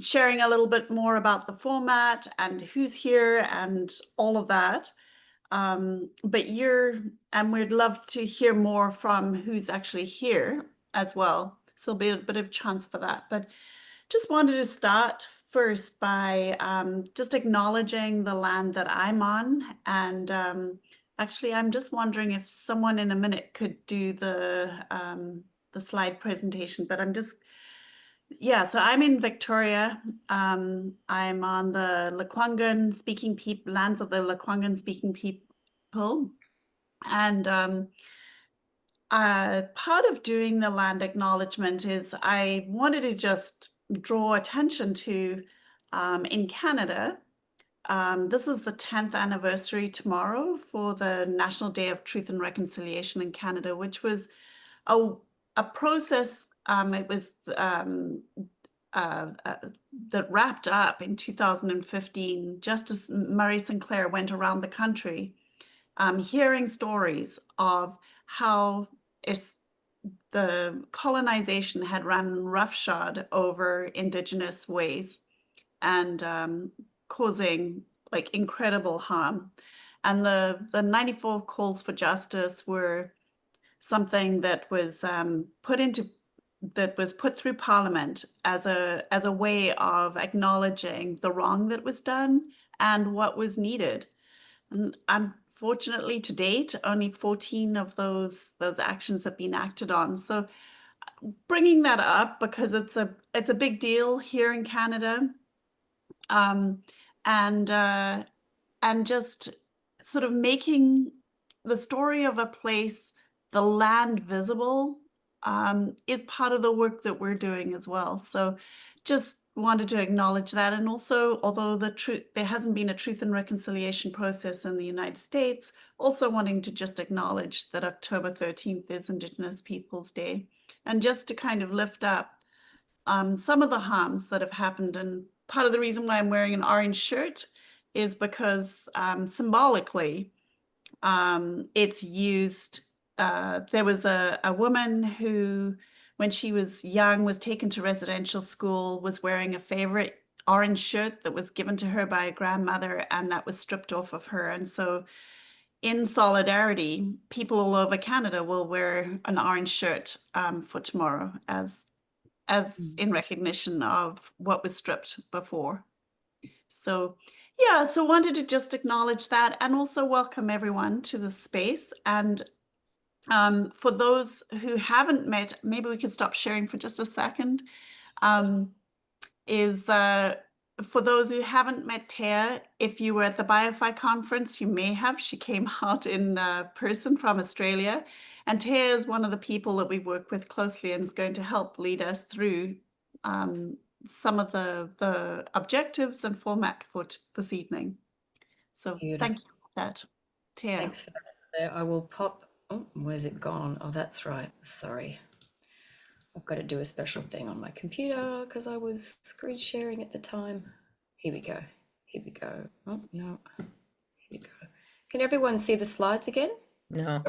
sharing a little bit more about the format and who's here and all of that. But and we'd love to hear more from who's actually here as well. So there'll be a bit of chance for that. But just wanted to start first by just acknowledging the land that I'm on. And actually, I'm just wondering if someone in a minute could do the slide presentation, but yeah, so I'm in Victoria. I'm on the Lekwungen speaking people, lands of the Lekwungen speaking people. And part of doing the land acknowledgement is I wanted to just draw attention to in Canada. This is the 10th anniversary tomorrow for the National Day of Truth and Reconciliation in Canada, which was a process. It was that wrapped up in 2015. Justice Murray Sinclair went around the country hearing stories of how the colonization had run roughshod over Indigenous ways and causing like incredible harm. And the 94 calls for justice were something that was put through Parliament as a way of acknowledging the wrong that was done and what was needed. And unfortunately, to date, only 14 of those actions have been acted on. So bringing that up because it's a big deal here in Canada, and just sort of making the story of a place, the land, visible is part of the work that we're doing as well. So just wanted to acknowledge that. And also, although there hasn't been a truth and reconciliation process in the United States, also wanting to just acknowledge that October 13th is Indigenous Peoples Day, and just to kind of lift up some of the harms that have happened. And part of the reason why I'm wearing an orange shirt is because symbolically, it's used. There was a woman who, when she was young, was taken to residential school, was wearing a favorite orange shirt that was given to her by a grandmother, and that was stripped off of her. And so in solidarity, people all over Canada will wear an orange shirt for tomorrow as in recognition of what was stripped before. So yeah, so wanted to just acknowledge that and also welcome everyone to the space. And for those who haven't met, maybe we could stop sharing for just a second, for those who haven't met Tea, if you were at the BioFi conference, you may have. She came out in person from Australia. And Tea is one of the people that we work with closely and is going to help lead us through some of the objectives and format for this evening. So Beautiful. Thank you for that, Tea. Thanks for that. I will pop. Oh, where's it gone? Oh, that's right. Sorry. I've got to do a special thing on my computer because I was screen sharing at the time. Here we go. Here we go. Oh, no. Here we go. Can everyone see the slides again? No.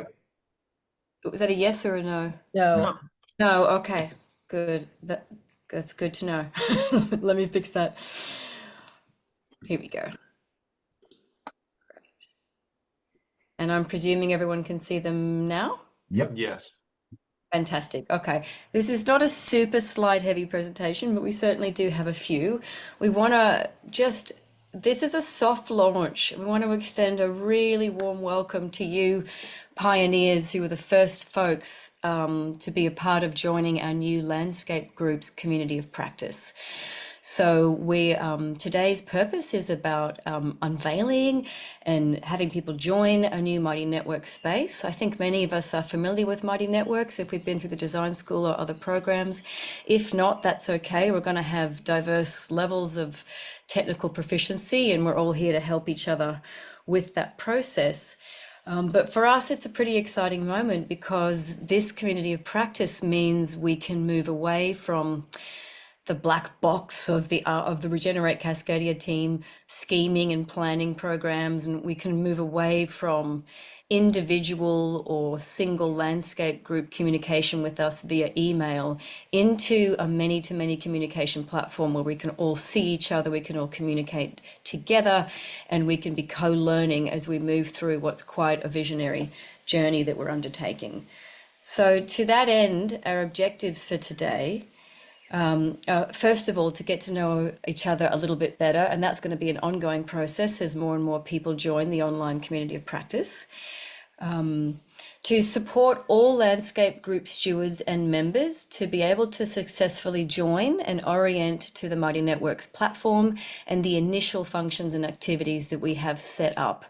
Was that a yes or a no? No. No, okay. Good. That's good to know. Let me fix that. Here we go. Great. And I'm presuming everyone can see them now? Yep. Yes. Fantastic. Okay. This is not a super slide heavy presentation, but we certainly do have a few. We want to this is a soft launch. We want to extend a really warm welcome to you, pioneers who were the first folks to be a part of joining our new Landscape Groups community of practice. So today's purpose is about unveiling and having people join a new Mighty Network space. I think many of us are familiar with Mighty Networks if we've been through the design school or other programs. If not, that's okay. We're going to have diverse levels of technical proficiency, and we're all here to help each other with that process. But for us, it's a pretty exciting moment because this community of practice means we can move away from the black box of the Regenerate Cascadia team scheming and planning programs, and we can move away from individual or single landscape group communication with us via email into a many-to-many communication platform where we can all see each other, we can all communicate together, and we can be co-learning as we move through what's quite a visionary journey that we're undertaking. So to that end, our objectives for today, first of all, to get to know each other a little bit better, and that's going to be an ongoing process as more and more people join the online community of practice. To support all landscape group stewards and members to be able to successfully join and orient to the Mighty Networks platform and the initial functions and activities that we have set up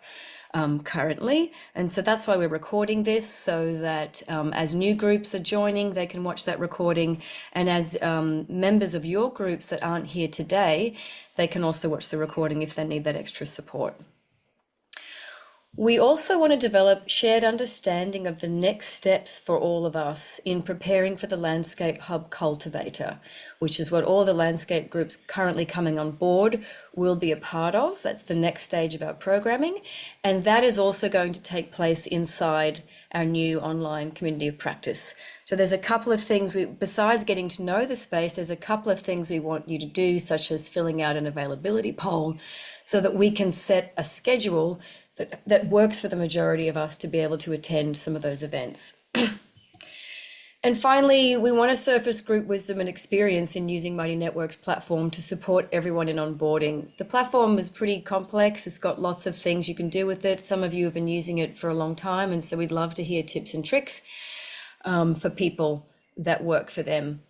currently. And so that's why we're recording this, so that as new groups are joining, they can watch that recording. And as members of your groups that aren't here today, they can also watch the recording if they need that extra support. We also want to develop shared understanding of the next steps for all of us in preparing for the Landscape Hub Cultivator, which is what all the landscape groups currently coming on board will be a part of. That's the next stage of our programming. And that is also going to take place inside our new online community of practice. So there's a couple of things, besides getting to know the space, there's a couple of things we want you to do, such as filling out an availability poll so that we can set a schedule that works for the majority of us to be able to attend some of those events. And finally, we want to surface group wisdom and experience in using Mighty Networks platform to support everyone in onboarding. The platform is pretty complex. It's got lots of things you can do with it. Some of you have been using it for a long time, and so we'd love to hear tips and tricks for people that work for them.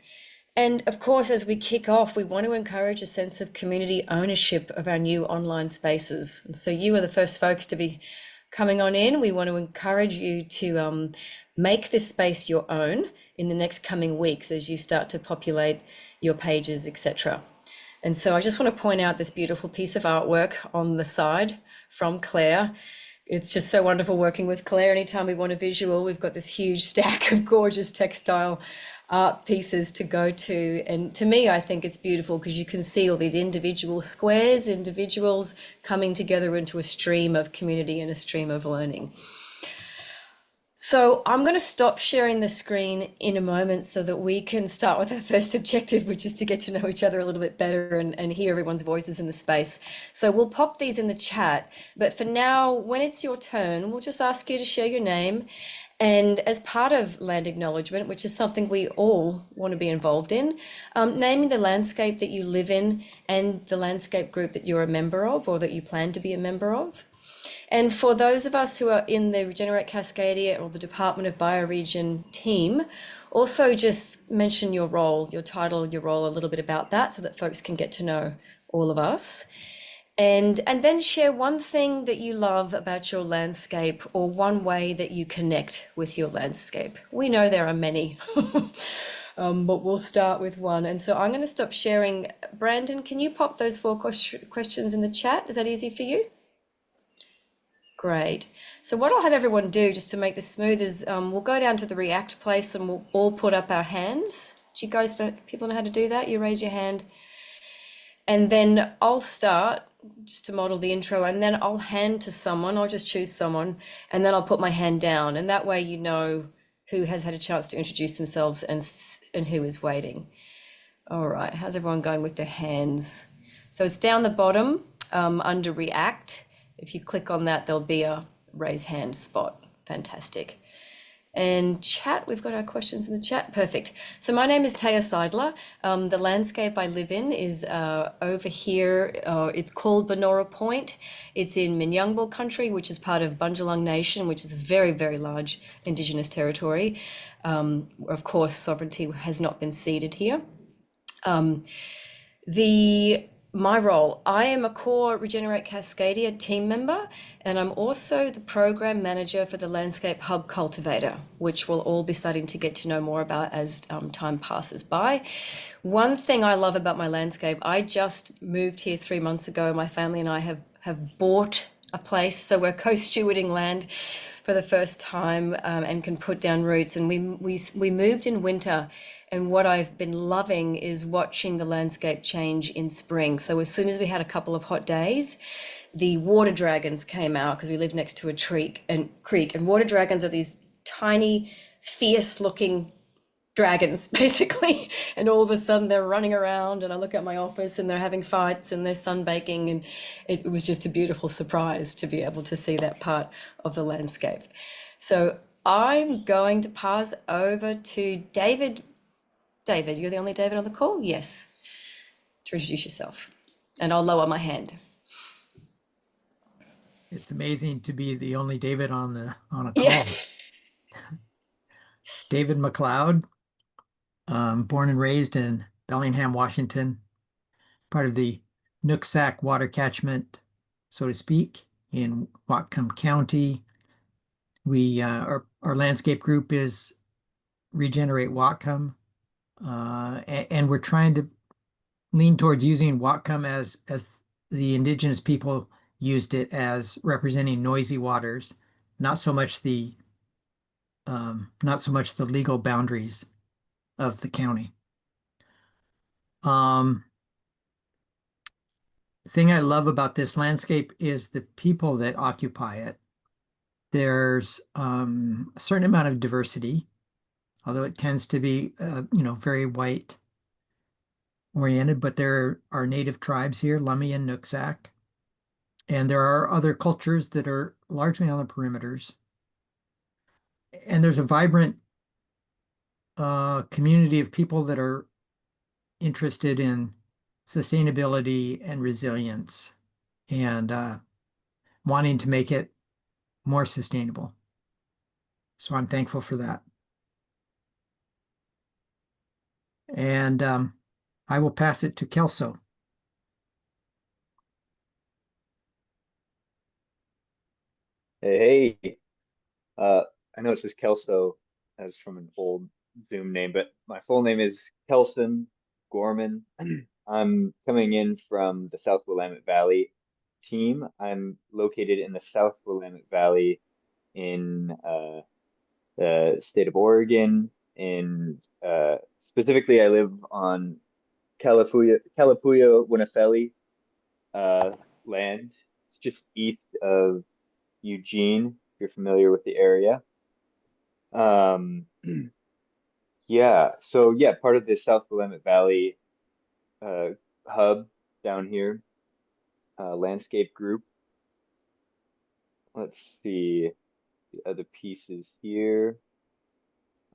And of course, as we kick off, we want to encourage a sense of community ownership of our new online spaces. And so you are the first folks to be coming on in. We want to encourage you to make this space your own in the next coming weeks as you start to populate your pages, etc. And so I just want to point out this beautiful piece of artwork on the side from Claire. It's just so wonderful working with Claire. Anytime we want a visual, we've got this huge stack of gorgeous textile art pieces to go to. And to me, I think it's beautiful because you can see all these individual squares, individuals coming together into a stream of community and a stream of learning. So I'm going to stop sharing the screen in a moment so that we can start with our first objective, which is to get to know each other a little bit better and hear everyone's voices in the space. So we'll pop these in the chat, but for now, when it's your turn, we'll just ask you to share your name. And as part of land acknowledgement, which is something we all want to be involved in, naming the landscape that you live in and the landscape group that you're a member of or that you plan to be a member of. And for those of us who are in the Regenerate Cascadia or the Department of Bioregion team, also just mention your role, your title, your role, a little bit about that so that folks can get to know all of us. And then share one thing that you love about your landscape or one way that you connect with your landscape. We know there are many, but we'll start with one. And so I'm going to stop sharing. Brandon, can you pop those 4 questions in the chat? Is that easy for you? Great. So what I'll have everyone do just to make this smooth is we'll go down to the React place and we'll all put up our hands. Do you guys people know how to do that? You raise your hand. And then I'll start just to model the intro, and then I'll hand to someone. I'll just choose someone, and then I'll put my hand down, and that way you know who has had a chance to introduce themselves and who is waiting. All right, how's everyone going with their hands? So it's down the bottom under React. If you click on that, there'll be a raise hand spot. Fantastic. And chat, we've got our questions in the chat. Perfect. So my name is Taya Seidler. The landscape I live in is over here. It's called Benora Point. It's in Minyungbo country, which is part of Bundjalung Nation, which is a very, very large Indigenous territory. Of course, sovereignty has not been ceded here. My role, I am a core Regenerate Cascadia team member, and I'm also the program manager for the Landscape Hub Cultivator, which we'll all be starting to get to know more about as time passes by. One thing I love about my landscape, I just moved here 3 months ago. My family and I have bought a place, so we're co-stewarding land for the first time and can put down roots. And we moved in winter. And what I've been loving is watching the landscape change in spring. So as soon as we had a couple of hot days, the water dragons came out because we live next to a creek, and water dragons are these tiny, fierce looking dragons basically, and all of a sudden they're running around, and I look at my office and they're having fights and they're sunbaking, and it was just a beautiful surprise to be able to see that part of the landscape. So I'm going to pass over to David. David, you're the only David on the call? Yes, to introduce yourself, and I'll lower my hand. It's amazing to be the only David on a Yeah. call. David McLeod, born and raised in Bellingham, Washington, part of the Nooksack water catchment, so to speak, in Whatcom County. Our landscape group is Regenerate Whatcom, and we're trying to lean towards using Whatcom as the indigenous people used it, as representing noisy waters, not so much the not so much the legal boundaries of the county. Um, thing I love about this landscape is the people that occupy it. There's a certain amount of diversity, although it tends to be, very white oriented, but there are native tribes here, Lummi and Nooksack, and there are other cultures that are largely on the perimeters. And there's a vibrant community of people that are interested in sustainability and resilience, and wanting to make it more sustainable. So I'm thankful for that. And I will pass it to Kelso. Hey, hey. I know it says Kelso as from an old Zoom name, but my full name is Kelson Gorman. I'm coming in from the South Willamette Valley team. I'm located in the South Willamette Valley in the state of Oregon. And specifically, I live on Kalapuya Winnefeli uh, land. It's just east of Eugene, if you're familiar with the area. Um, yeah, so yeah, part of the South Willamette Valley uh, hub down here, landscape group. Let's see the other pieces here.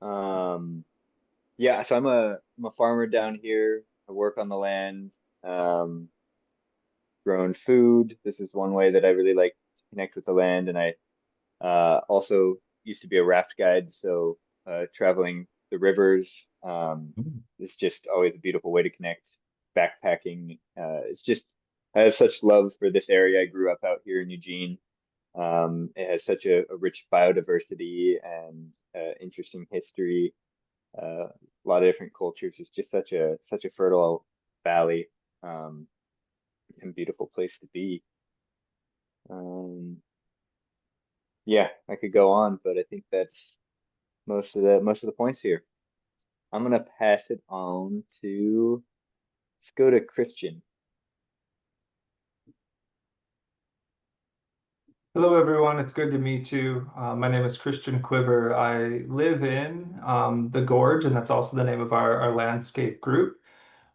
Um, yeah, so I'm a farmer down here. I work on the land, um, growing food. This is one way that I really like to connect with the land, and I also used to be a raft guide, so traveling the rivers is just always a beautiful way to connect. Backpacking, it's just I have such love for this area. I grew up out here in Eugene. It has such a rich biodiversity and interesting history. A lot of different cultures. It's just such a fertile valley um, and beautiful place to be. Um, yeah, I could go on, but I think that's most of the points here. I'm gonna pass it on to let's go to Christian. Hello, everyone. It's good to meet you. My name is Christian Quiver. I live in the Gorge, and that's also the name of our landscape group.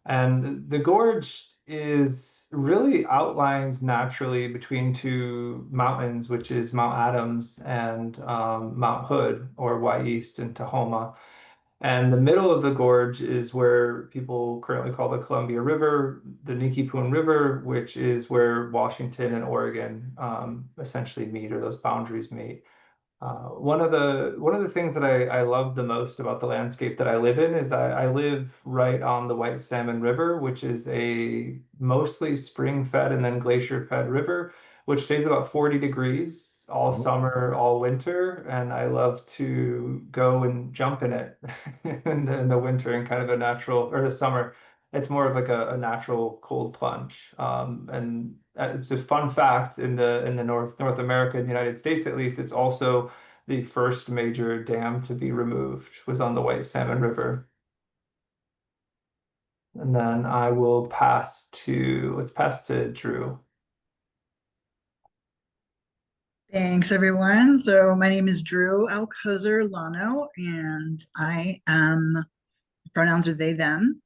And the Gorge is really outlined naturally between two mountains, which is Mount Adams and Mount Hood, or Y East in Tahoma. And the middle of the gorge is where people currently call the Columbia River, the Nikipoon River, which is where Washington and Oregon essentially meet, or those boundaries meet. One of the things that I love the most about the landscape that I live in is I live right on the White Salmon River, which is a mostly spring-fed and then glacier-fed river, which stays about 40 degrees all summer, all winter, and I love to go and jump in it in the winter and kind of a natural, or the summer. It's more of like a natural cold plunge. And it's a fun fact in the North America, in the United States at least, it's also the first major dam to be removed was on the White Salmon River. and then I will pass to, let's pass to Drew. Thanks, everyone. So my name is Drew Alcozer Lano, and pronouns are they, them.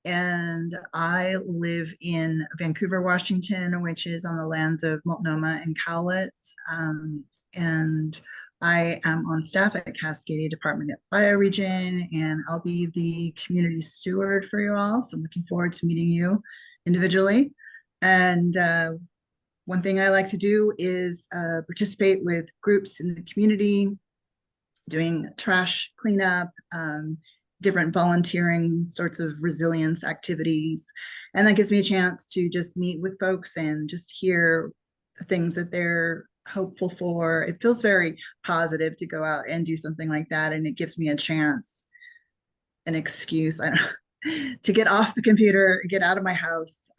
And I live in Vancouver, Washington, which is on the lands of Multnomah and Cowlitz. And I am on staff at Cascadia Department of Bioregion, and I'll be the community steward for you all. So I'm looking forward to meeting you individually. And one thing I like to do is participate with groups in the community, doing trash cleanup, different volunteering sorts of resilience activities. And that gives me a chance to just meet with folks and just hear the things that they're hopeful for. It feels very positive to go out and do something like that. And it gives me a chance, an excuse, I don't know, to get off the computer, get out of my house.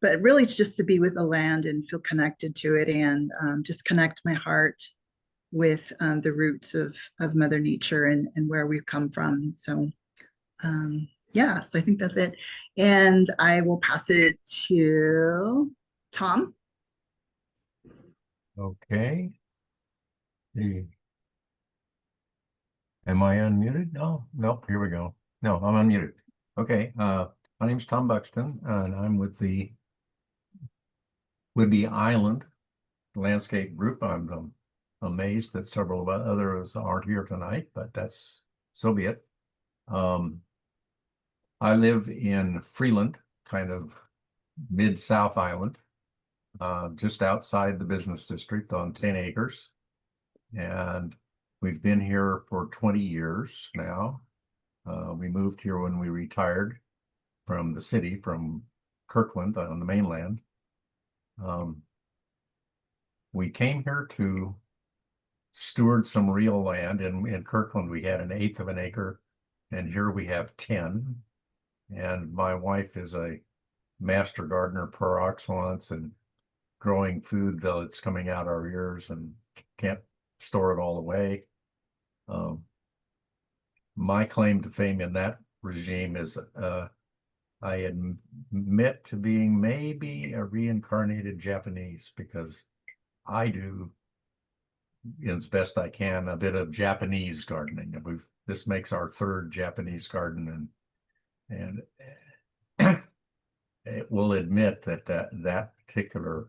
But really it's just to be with the land and feel connected to it, and just connect my heart with the roots of Mother Nature and where we've come from. So yeah, so I think that's it. And I will pass it to Tom. Okay. Am I unmuted? No, nope, here we go. No, I'm unmuted. Okay, my name's Tom Buxton, and I'm with the Whidbey Island Landscape Group. I'm amazed that several of others aren't here tonight, but that's so be it. I live in Freeland, kind of mid-South Island, just outside the business district on 10 acres. And we've been here for 20 years now. We moved here when we retired from the city, from Kirkland on the mainland. We came here to steward some real land. In Kirkland, we had 1/8 of an acre, and here we have 10. And my wife is a master gardener par excellence and growing food that's coming out our ears and can't store it all away. My claim to fame in that regime is I admit to being maybe a reincarnated Japanese, because I do, as best I can, a bit of Japanese gardening. This makes our 3rd Japanese garden, and it will admit that particular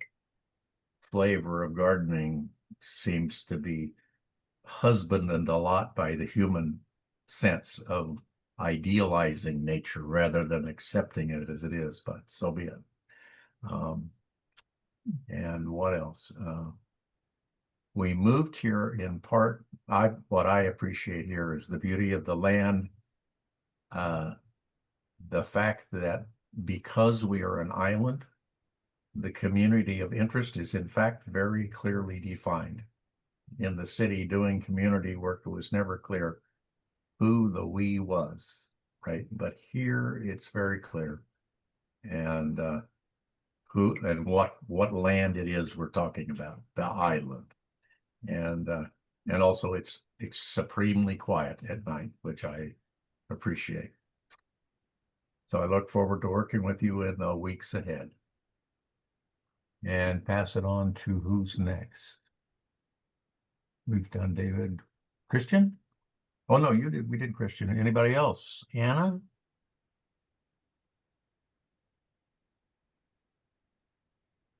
flavor of gardening seems to be husbanded a lot by the human sense of idealizing nature rather than accepting it as it is, but so be it. And what else? We moved here in part, what I appreciate here is the beauty of the land, the fact that because we are an island, the community of interest is in fact very clearly defined. In the city doing community work, it was never clear who the we was, right? But here it's very clear, and who and what land it is we're talking about, the island, and also it's supremely quiet at night, which I appreciate. So I look forward to working with you in the weeks ahead. And pass it on to who's next. We've done David. Christian? Oh, no, you did. We did Christian. Anybody else? Anna?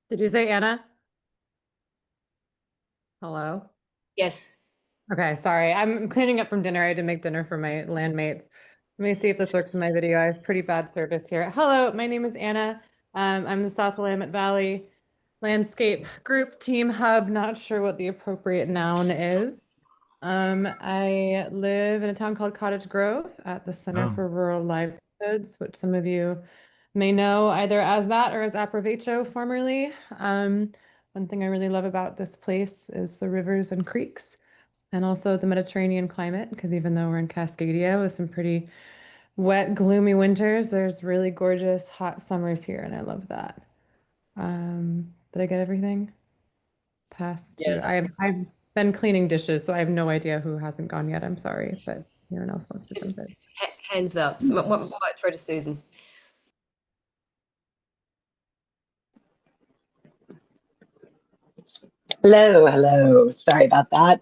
Did you say Anna? Hello? Yes. Okay, sorry. I'm cleaning up from dinner. I had to make dinner for my landmates. Let me see if this works in my video. I have pretty bad service here. Hello, my name is Anna. I'm the South Willamette Valley Landscape Group Team Hub. Not sure what the appropriate noun is. I live in a town called Cottage Grove at the Center for Rural Livelihoods, which some of you may know either as that or as Aprovecho formerly. One thing I really love about this place is the rivers and creeks, and also the Mediterranean climate, because even though we're in Cascadia with some pretty wet, gloomy winters, there's really gorgeous hot summers here, and I love that. Did I get everything? Pass to Yes. I've been cleaning dishes, so I have no idea who hasn't gone yet. I'm sorry, but anyone else wants to jump in. Hands up. So, what might throw to Susan? Hello, hello. Sorry about that.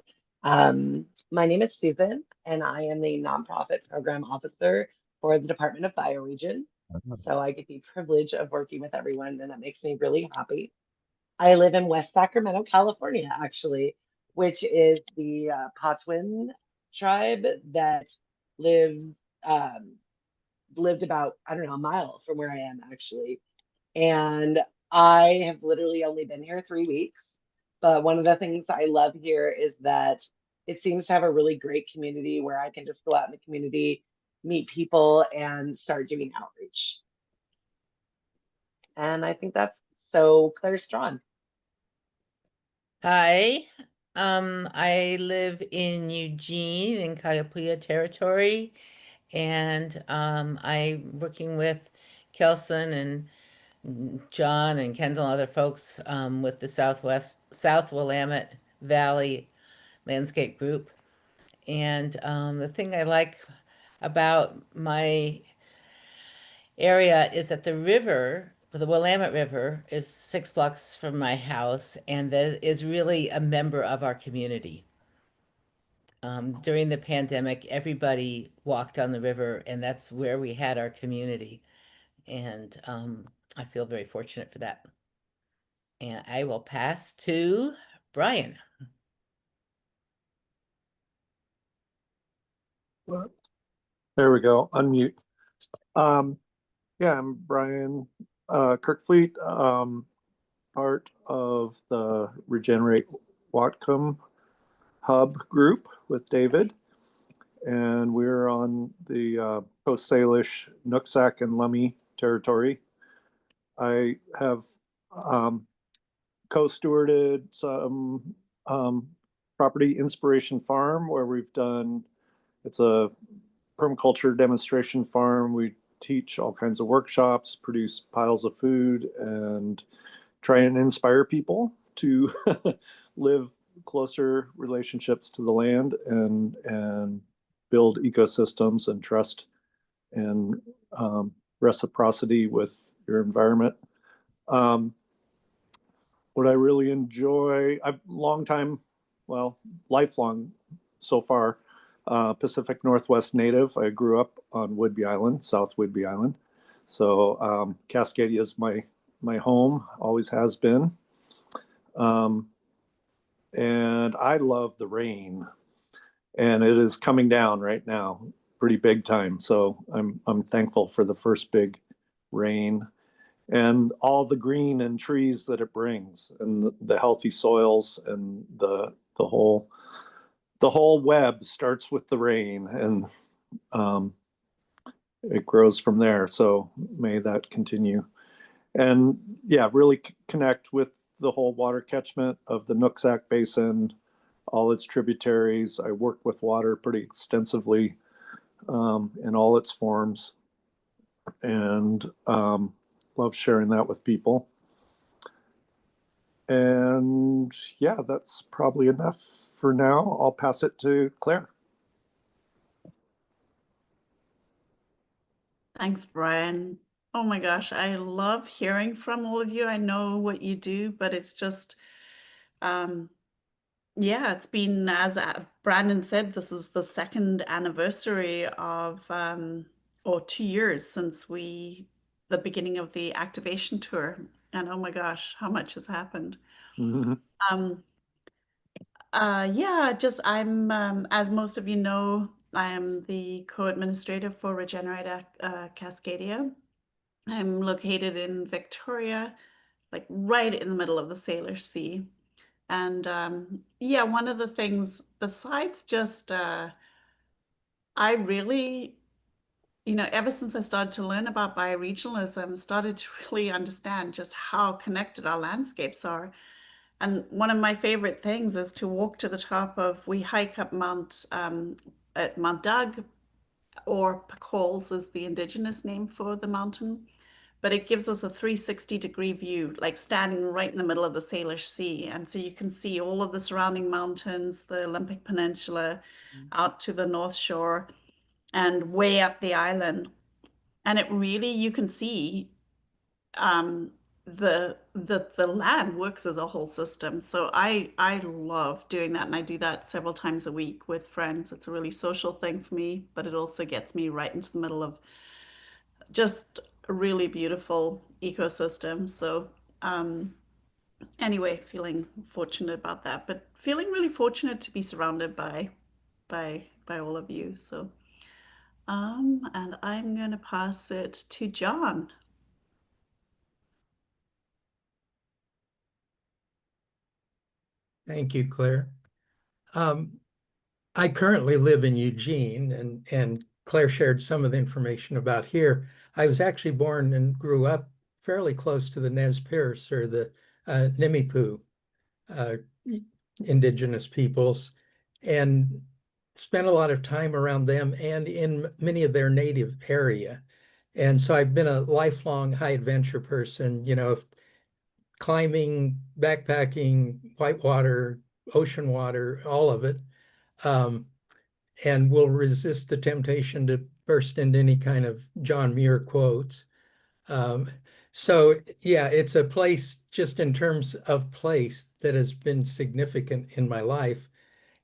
My name is Susan, and I am the nonprofit program officer for the Department of Bioregion. So I get the privilege of working with everyone, and that makes me really happy. I live in West Sacramento, California, actually, which is the Patwin tribe that lives lived about, I don't know, a mile from where I am actually. And I have literally only been here 3 weeks. But one of the things I love here is that it seems to have a really great community where I can just go out in the community, meet people, and start doing outreach. And I think that's so Claire Strawn. Hi, I live in Eugene in Kayapua territory, and I'm working with Kelson and John and Kendall and other folks with the South Willamette Valley Landscape Group. And the thing I like about my area is that the river, the Willamette River, is 6 blocks from my house, and that is really a member of our community. During the pandemic, everybody walked on the river, and that's where we had our community. And I feel very fortunate for that. And I will pass to Brian. There we go. Unmute. Yeah, I'm Brian Kirkfleet, part of the Regenerate Whatcom Hub group with David. And we're on the Coast Salish, Nooksack, and Lummi territory. I have co-stewarded some property Inspiration Farm where we've done, it's a permaculture demonstration farm. We teach all kinds of workshops, produce piles of food, and try and inspire people to live closer relationships to the land and build ecosystems and trust and reciprocity with your environment. What I really enjoy, I've lifelong so far, Pacific Northwest native. I grew up on Whidbey Island, South Whidbey Island. So Cascadia is my home, always has been. And I love the rain, and it is coming down right now, pretty big time. So I'm thankful for the first big rain and all the green and trees that it brings, and the healthy soils, and the whole web starts with the rain, and it grows from there. So may that continue. And yeah, really connect with the whole water catchment of the Nooksack Basin, all its tributaries. I work with water pretty extensively in all its forms, and love sharing that with people. And yeah, that's probably enough for now. I'll pass it to Claire. Thanks, Brian. Oh my gosh, I love hearing from all of you. I know what you do, but it's just, yeah, it's been, as Brandon said, this is the second anniversary of, or 2 years since the beginning of the activation tour. And oh my gosh, how much has happened. Mm-hmm. Yeah, just as most of you know, I am the co-administrator for Regenerate Cascadia. I'm located in Victoria, like right in the middle of the Salish Sea. And yeah, one of the things besides just, I really, ever since I started to learn about bioregionalism, started to really understand just how connected our landscapes are. And one of my favorite things is to walk to the top of, we hike up at Mount Doug, or Pacols is the indigenous name for the mountain. But it gives us a 360-degree view, like standing right in the middle of the Salish Sea. And so you can see all of the surrounding mountains, the Olympic Peninsula, out to the North Shore. and way up the island. And it really, you can see um, the land works as a whole system. So I love doing that, and I do that several times a week with friends. It's a really social thing for me, but it also gets me right into the middle of just a really beautiful ecosystem. So anyway, feeling fortunate about that, but feeling really fortunate to be surrounded by all of you. So and I'm gonna pass it to John. Thank you, Claire. I currently live in Eugene, and Claire shared some of the information about here. I was actually born and grew up fairly close to the Nez Perce, or the Nimipu uh, indigenous peoples, and spent a lot of time around them and in many of their native area. And so I've been a lifelong high adventure person, climbing, backpacking, whitewater, ocean water, all of it. And will resist the temptation to burst into any kind of John Muir quotes. So yeah, it's a place, just in terms of place, that has been significant in my life.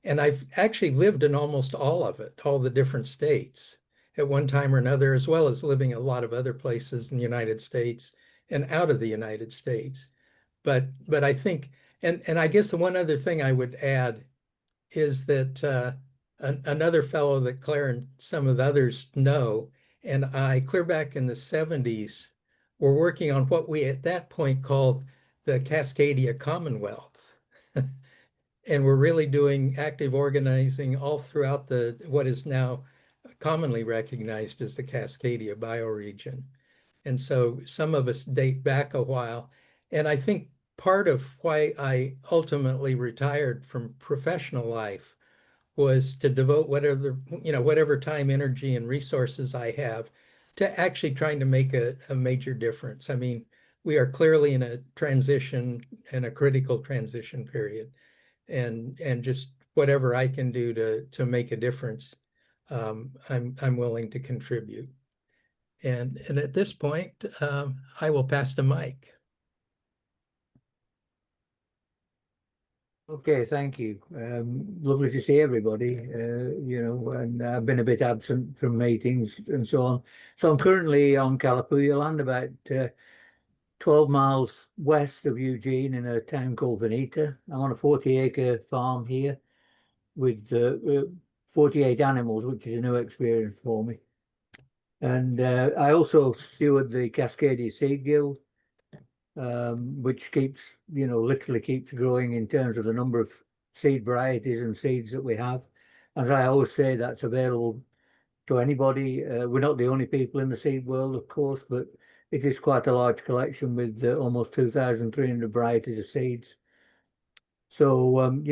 And I've actually lived in almost all of it, all the different states at one time or another, as well as living a lot of other places in the United States and out of the United States. But I think, and I guess the one other thing I would add is that another fellow that Claire and some of the others know, and I, clear back in the 70s, were working on what we at that point called the Cascadia Commonwealth. And we're really doing active organizing all throughout what is now commonly recognized as the Cascadia bioregion. And so some of us date back a while. And I think part of why I ultimately retired from professional life was to devote whatever time, energy, and resources I have to actually trying to make a major difference. I mean, we are clearly in a transition and a critical transition period, and just whatever I can do to make a difference, I'm willing to contribute. And at this point, I will pass the mic. Okay, thank you. Lovely to see everybody, and I've been a bit absent from meetings and so on. So I'm currently on Kalapuya land, about 12 miles west of Eugene, in a town called Veneta. I'm on a 40-acre farm here with 48 animals, which is a new experience for me. And I also steward the Cascadia Seed Guild, which keeps, literally keeps growing in terms of the number of seed varieties and seeds that we have. As I always say, that's available to anybody. We're not the only people in the seed world, of course, but it is quite a large collection with almost 2,300 varieties of seeds. So,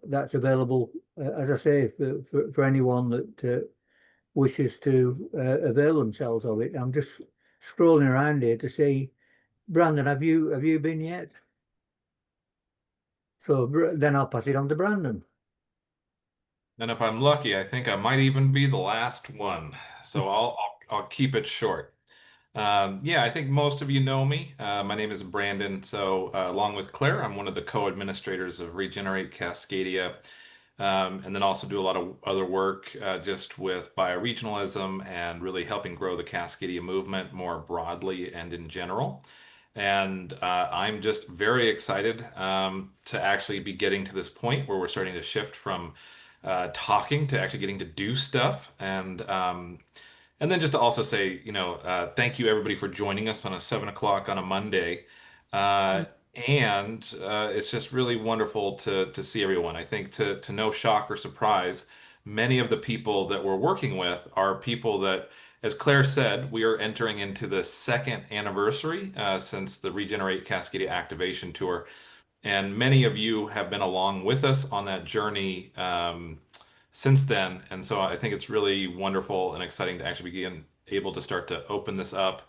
that's available, as I say, for anyone that wishes to avail themselves of it. I'm just scrolling around here to see. Brandon, have you been yet? So then I'll pass it on to Brandon. And if I'm lucky, I think I might even be the last one. So I'll keep it short. Yeah, I think most of you know me. My name is Brandon. So along with Claire, I'm one of the co-administrators of Regenerate Cascadia, and then also do a lot of other work just with bioregionalism and really helping grow the Cascadia movement more broadly and in general. And I'm just very excited to actually be getting to this point where we're starting to shift from talking to actually getting to do stuff. And then just to also say, thank you everybody for joining us on a 7 o'clock on a Monday. And it's just really wonderful to see everyone. I think to no shock or surprise, many of the people that we're working with are people that, as Claire said, we are entering into the second anniversary since the Regenerate Cascadia Activation Tour. And many of you have been along with us on that journey since then. And so I think it's really wonderful and exciting to actually begin able to start to open this up.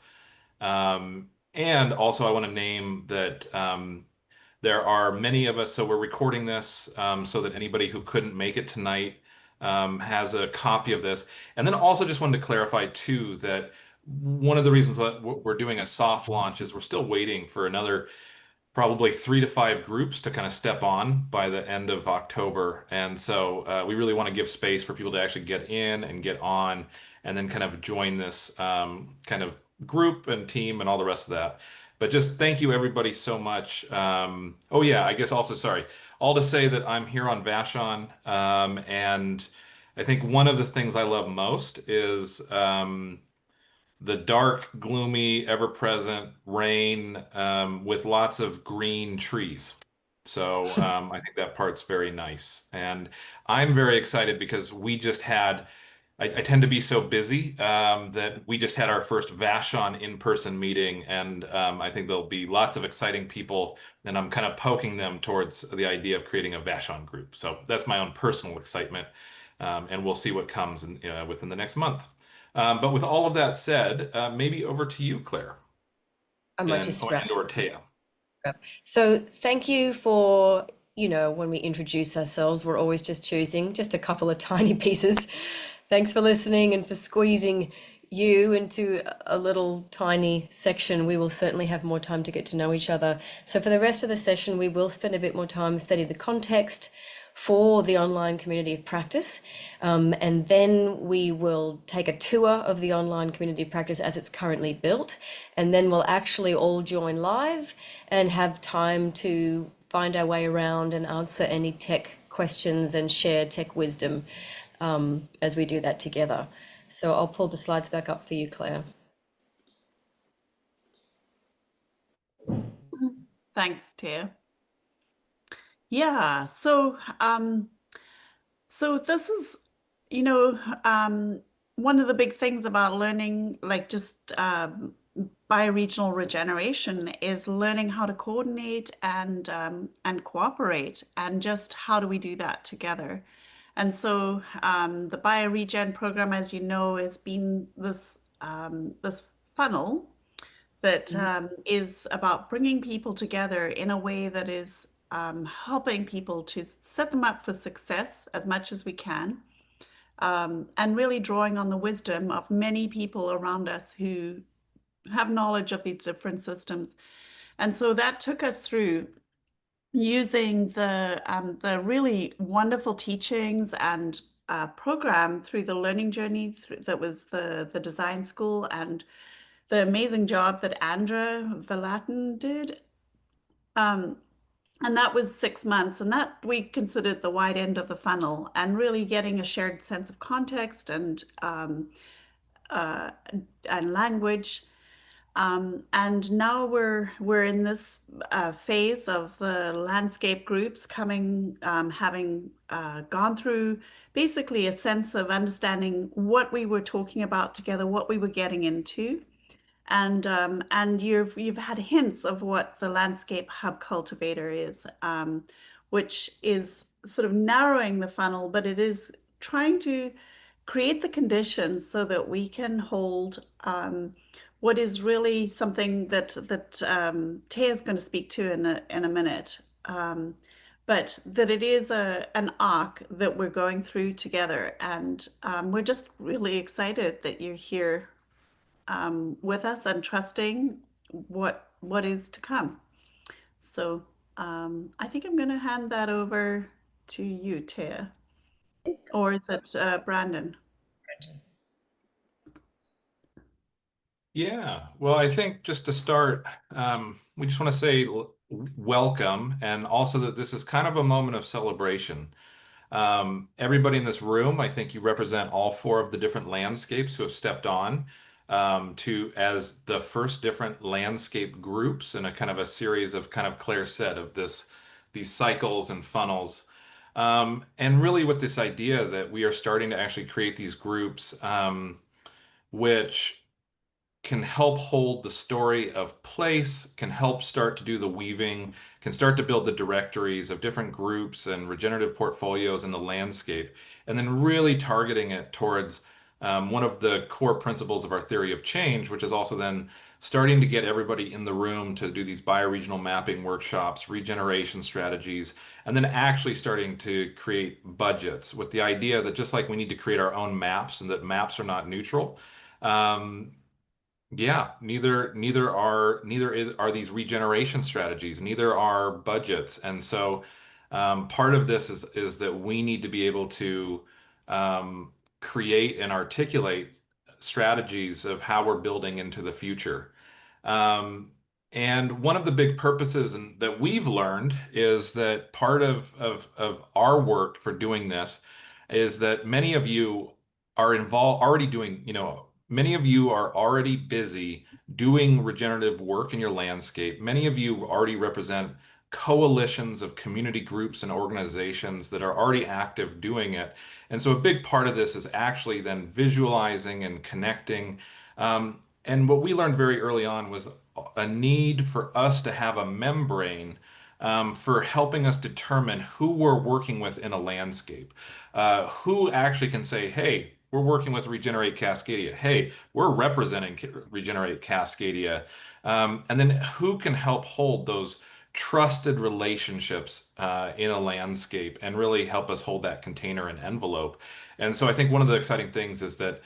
And also I want to name that there are many of us, so we're recording this so that anybody who couldn't make it tonight has a copy of this. And then also just wanted to clarify too that one of the reasons that we're doing a soft launch is we're still waiting for another probably 3 to 5 groups to kind of step on by the end of October. And so we really want to give space for people to actually get in and get on and then kind of join this kind of group and team and all the rest of that. But just thank you everybody so much. Oh yeah, I guess also, sorry, all to say that I'm here on Vashon, and I think one of the things I love most is the dark, gloomy, ever-present rain with lots of green trees. So I think that part's very nice. And I'm very excited because we just had, I tend to be so busy that we just had our first Vashon in-person meeting. And I think there'll be lots of exciting people. And I'm kind of poking them towards the idea of creating a Vashon group. So that's my own personal excitement. And we'll see what comes within the next month. But with all of that said, maybe over to you, Claire, I might just wrap. and or Taya. So thank you for, when we introduce ourselves, we're always just choosing just a couple of tiny pieces. Thanks for listening and for squeezing you into a little tiny section. We will certainly have more time to get to know each other. So for the rest of the session, we will spend a bit more time studying the context for the online community of practice. And then we will take a tour of the online community of practice as it's currently built. And then we'll actually all join live and have time to find our way around and answer any tech questions and share tech wisdom as we do that together. So I'll pull the slides back up for you, Claire. Thanks, Taya. Yeah, so this is, one of the big things about learning, like just bioregional regeneration, is learning how to coordinate and cooperate, and just how do we do that together. And so the BioRegen program, as you know, has been this this funnel that is about bringing people together in a way that is helping people to set them up for success as much as we can, and really drawing on the wisdom of many people around us who have knowledge of these different systems. And so that took us through using the really wonderful teachings and program through the learning journey that was the design school, and the amazing job that Andra Valatin did. And that was 6 months, and that we considered the wide end of the funnel, and really getting a shared sense of context and language. And now we're in this phase of the landscape groups coming, having gone through basically a sense of understanding what we were talking about together, what we were getting into. And you've had hints of what the landscape hub cultivator is, which is sort of narrowing the funnel, but it is trying to create the conditions so that we can hold what is really something that Taya is going to speak to in a minute, but that it is an arc that we're going through together, and we're just really excited that you're here with us and trusting what is to come. So I think I'm going to hand that over to you, Taya. Or is it Brandon? Yeah, well, I think just to start, we just want to say welcome, and also that this is kind of a moment of celebration. Everybody in this room, I think you represent all 4 of the different landscapes who have stepped on to as the first different landscape groups in a kind of a series of, kind of Claire said, of these cycles and funnels. And really with this idea that we are starting to actually create these groups, which can help hold the story of place, can help start to do the weaving, can start to build the directories of different groups and regenerative portfolios in the landscape, and then really targeting it towards one of the core principles of our theory of change, which is also then starting to get everybody in the room to do these bioregional mapping workshops, regeneration strategies, and then actually starting to create budgets with the idea that just like we need to create our own maps and that maps are not neutral, yeah, neither are these regeneration strategies, neither are budgets. And so part of this is that we need to be able to um, create and articulate strategies of how we're building into the future. Um, and one of the big purposes that we've learned is that part of our work for doing this is that many of you are involved already doing, many of you are already busy doing regenerative work in your landscape. Many of you already represent coalitions of community groups and organizations that are already active doing it. And so a big part of this is actually then visualizing and connecting. And what we learned very early on was a need for us to have a membrane for helping us determine who we're working with in a landscape, who actually can say, hey, we're working with Regenerate Cascadia. Hey, we're representing Regenerate Cascadia. And then who can help hold those trusted relationships in a landscape and really help us hold that container and envelope. And so I think one of the exciting things is that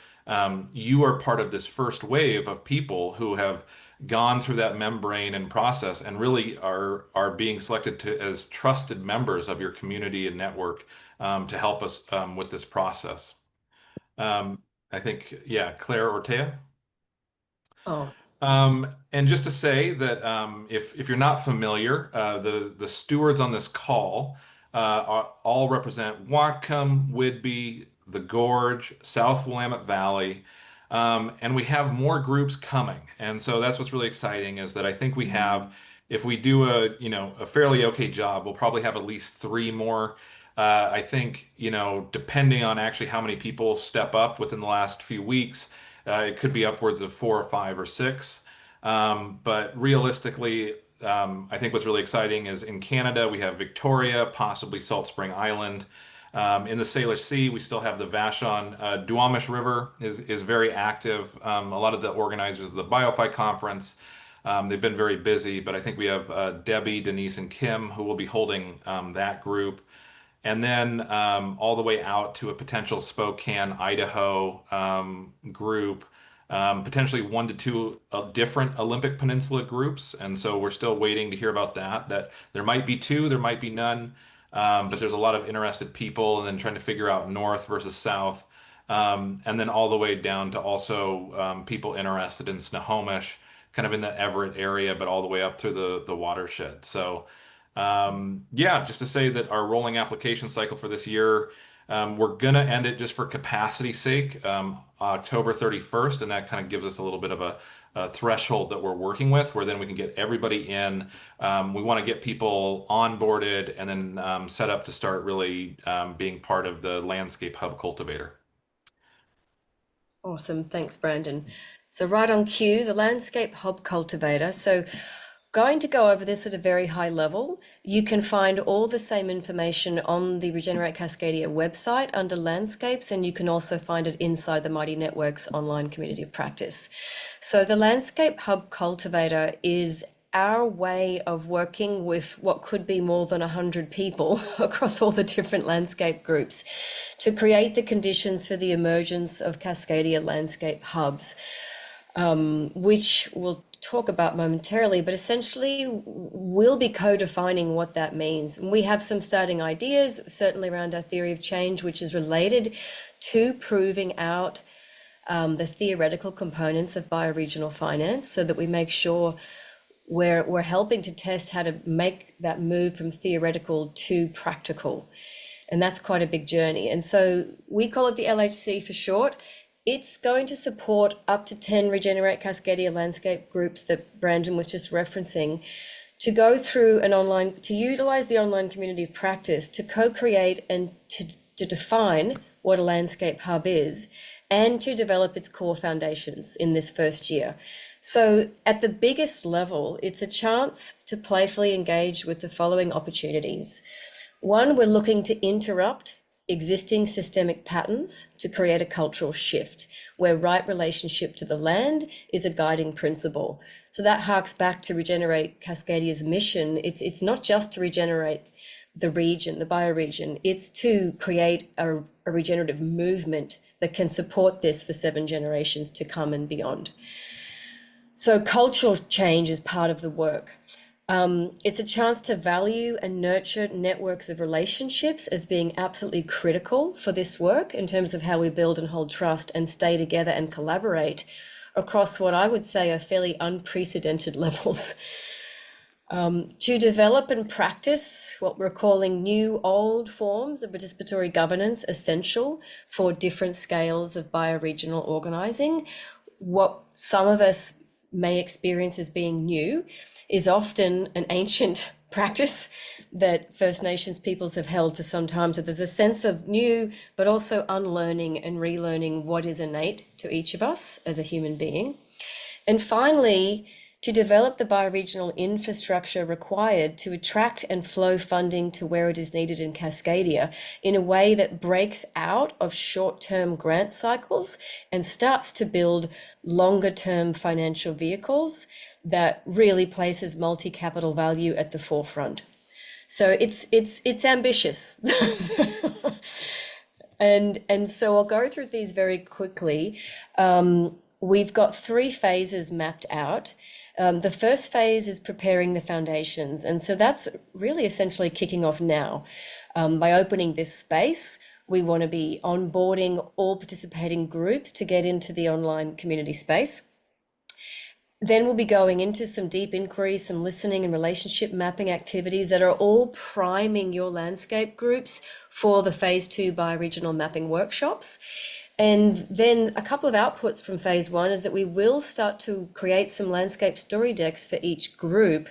you are part of this first wave of people who have gone through that membrane and process and really are being selected as trusted members of your community and network to help us with this process. I think, yeah, Claire Ortea. Oh, And just to say that if you're not familiar, the stewards on this call all represent Whatcom, Whidbey, the Gorge, South Willamette Valley, and we have more groups coming. And so that's what's really exciting is that I think we have, if we do a fairly okay job, we'll probably have at least 3 more. I think, depending on actually how many people step up within the last few weeks, it could be upwards of 4 or 5 or 6. But realistically, I think what's really exciting is in Canada, we have Victoria, possibly Salt Spring Island. In the Salish Sea, we still have the Vashon. Duwamish River is very active. A lot of the organizers of the BioFi conference, they've been very busy, but I think we have Debbie, Denise, and Kim who will be holding that group. And then all the way out to a potential Spokane, Idaho group, potentially 1 to 2 different Olympic Peninsula groups. And so we're still waiting to hear about that. That there might be 2, there might be none, but there's a lot of interested people, and then trying to figure out north versus south, and then all the way down to also people interested in Snohomish, kind of in the Everett area, but all the way up through the watershed. So. Yeah, just to say that our rolling application cycle for this year, we're going to end it just for capacity's sake, October 31st, and that kind of gives us a little bit of a threshold that we're working with, where then we can get everybody in. We want to get people onboarded and then set up to start really being part of the Landscape Hub Cultivator. awesome. Thanks, Brandon. So right on cue, the Landscape Hub Cultivator. So going to go over this at a very high level. You can find all the same information on the Regenerate Cascadia website under landscapes, and you can also find it inside the Mighty Networks online community of practice. So the Landscape Hub Cultivator is our way of working with what could be more than 100 people across all the different landscape groups to create the conditions for the emergence of Cascadia landscape hubs, which we'll talk about momentarily, but essentially we'll be co-defining what that means. And we have some starting ideas, certainly around our theory of change, which is related to proving out the theoretical components of bioregional finance, so that we make sure we're helping to test how to make that move from theoretical to practical. And that's quite a big journey. And so we call it the LHC for short. It's going to support up to 10 Regenerate Cascadia landscape groups that Brandon was just referencing to go through to utilize the online community of practice to co-create and to define what a landscape hub is, and to develop its core foundations in this first year. So at the biggest level, it's a chance to playfully engage with the following opportunities. One, we're looking to interrupt existing systemic patterns to create a cultural shift where right relationship to the land is a guiding principle. So that harks back to Regenerate Cascadia's mission. It's not just to regenerate the region, the bioregion, it's to create a regenerative movement that can support this for 7 generations to come and beyond. So cultural change is part of the work. It's a chance to value and nurture networks of relationships as being absolutely critical for this work in terms of how we build and hold trust and stay together and collaborate across what I would say are fairly unprecedented levels. To develop and practice what we're calling new old forms of participatory governance essential for different scales of bioregional organizing. What some of us may experience as being new is often an ancient practice that First Nations peoples have held for some time. So there's a sense of new, but also unlearning and relearning what is innate to each of us as a human being. And finally, to develop the bioregional infrastructure required to attract and flow funding to where it is needed in Cascadia in a way that breaks out of short-term grant cycles and starts to build longer-term financial vehicles that really places multi-capital value at the forefront. So it's ambitious. And so I'll go through these very quickly. We've got 3 phases mapped out. The first phase is preparing the foundations. And so that's really essentially kicking off now. By opening this space, we want to be onboarding all participating groups to get into the online community space. Then we'll be going into some deep inquiry, some listening and relationship mapping activities that are all priming your landscape groups for the phase 2 bioregional mapping workshops. And then a couple of outputs from phase 1 is that we will start to create some landscape story decks for each group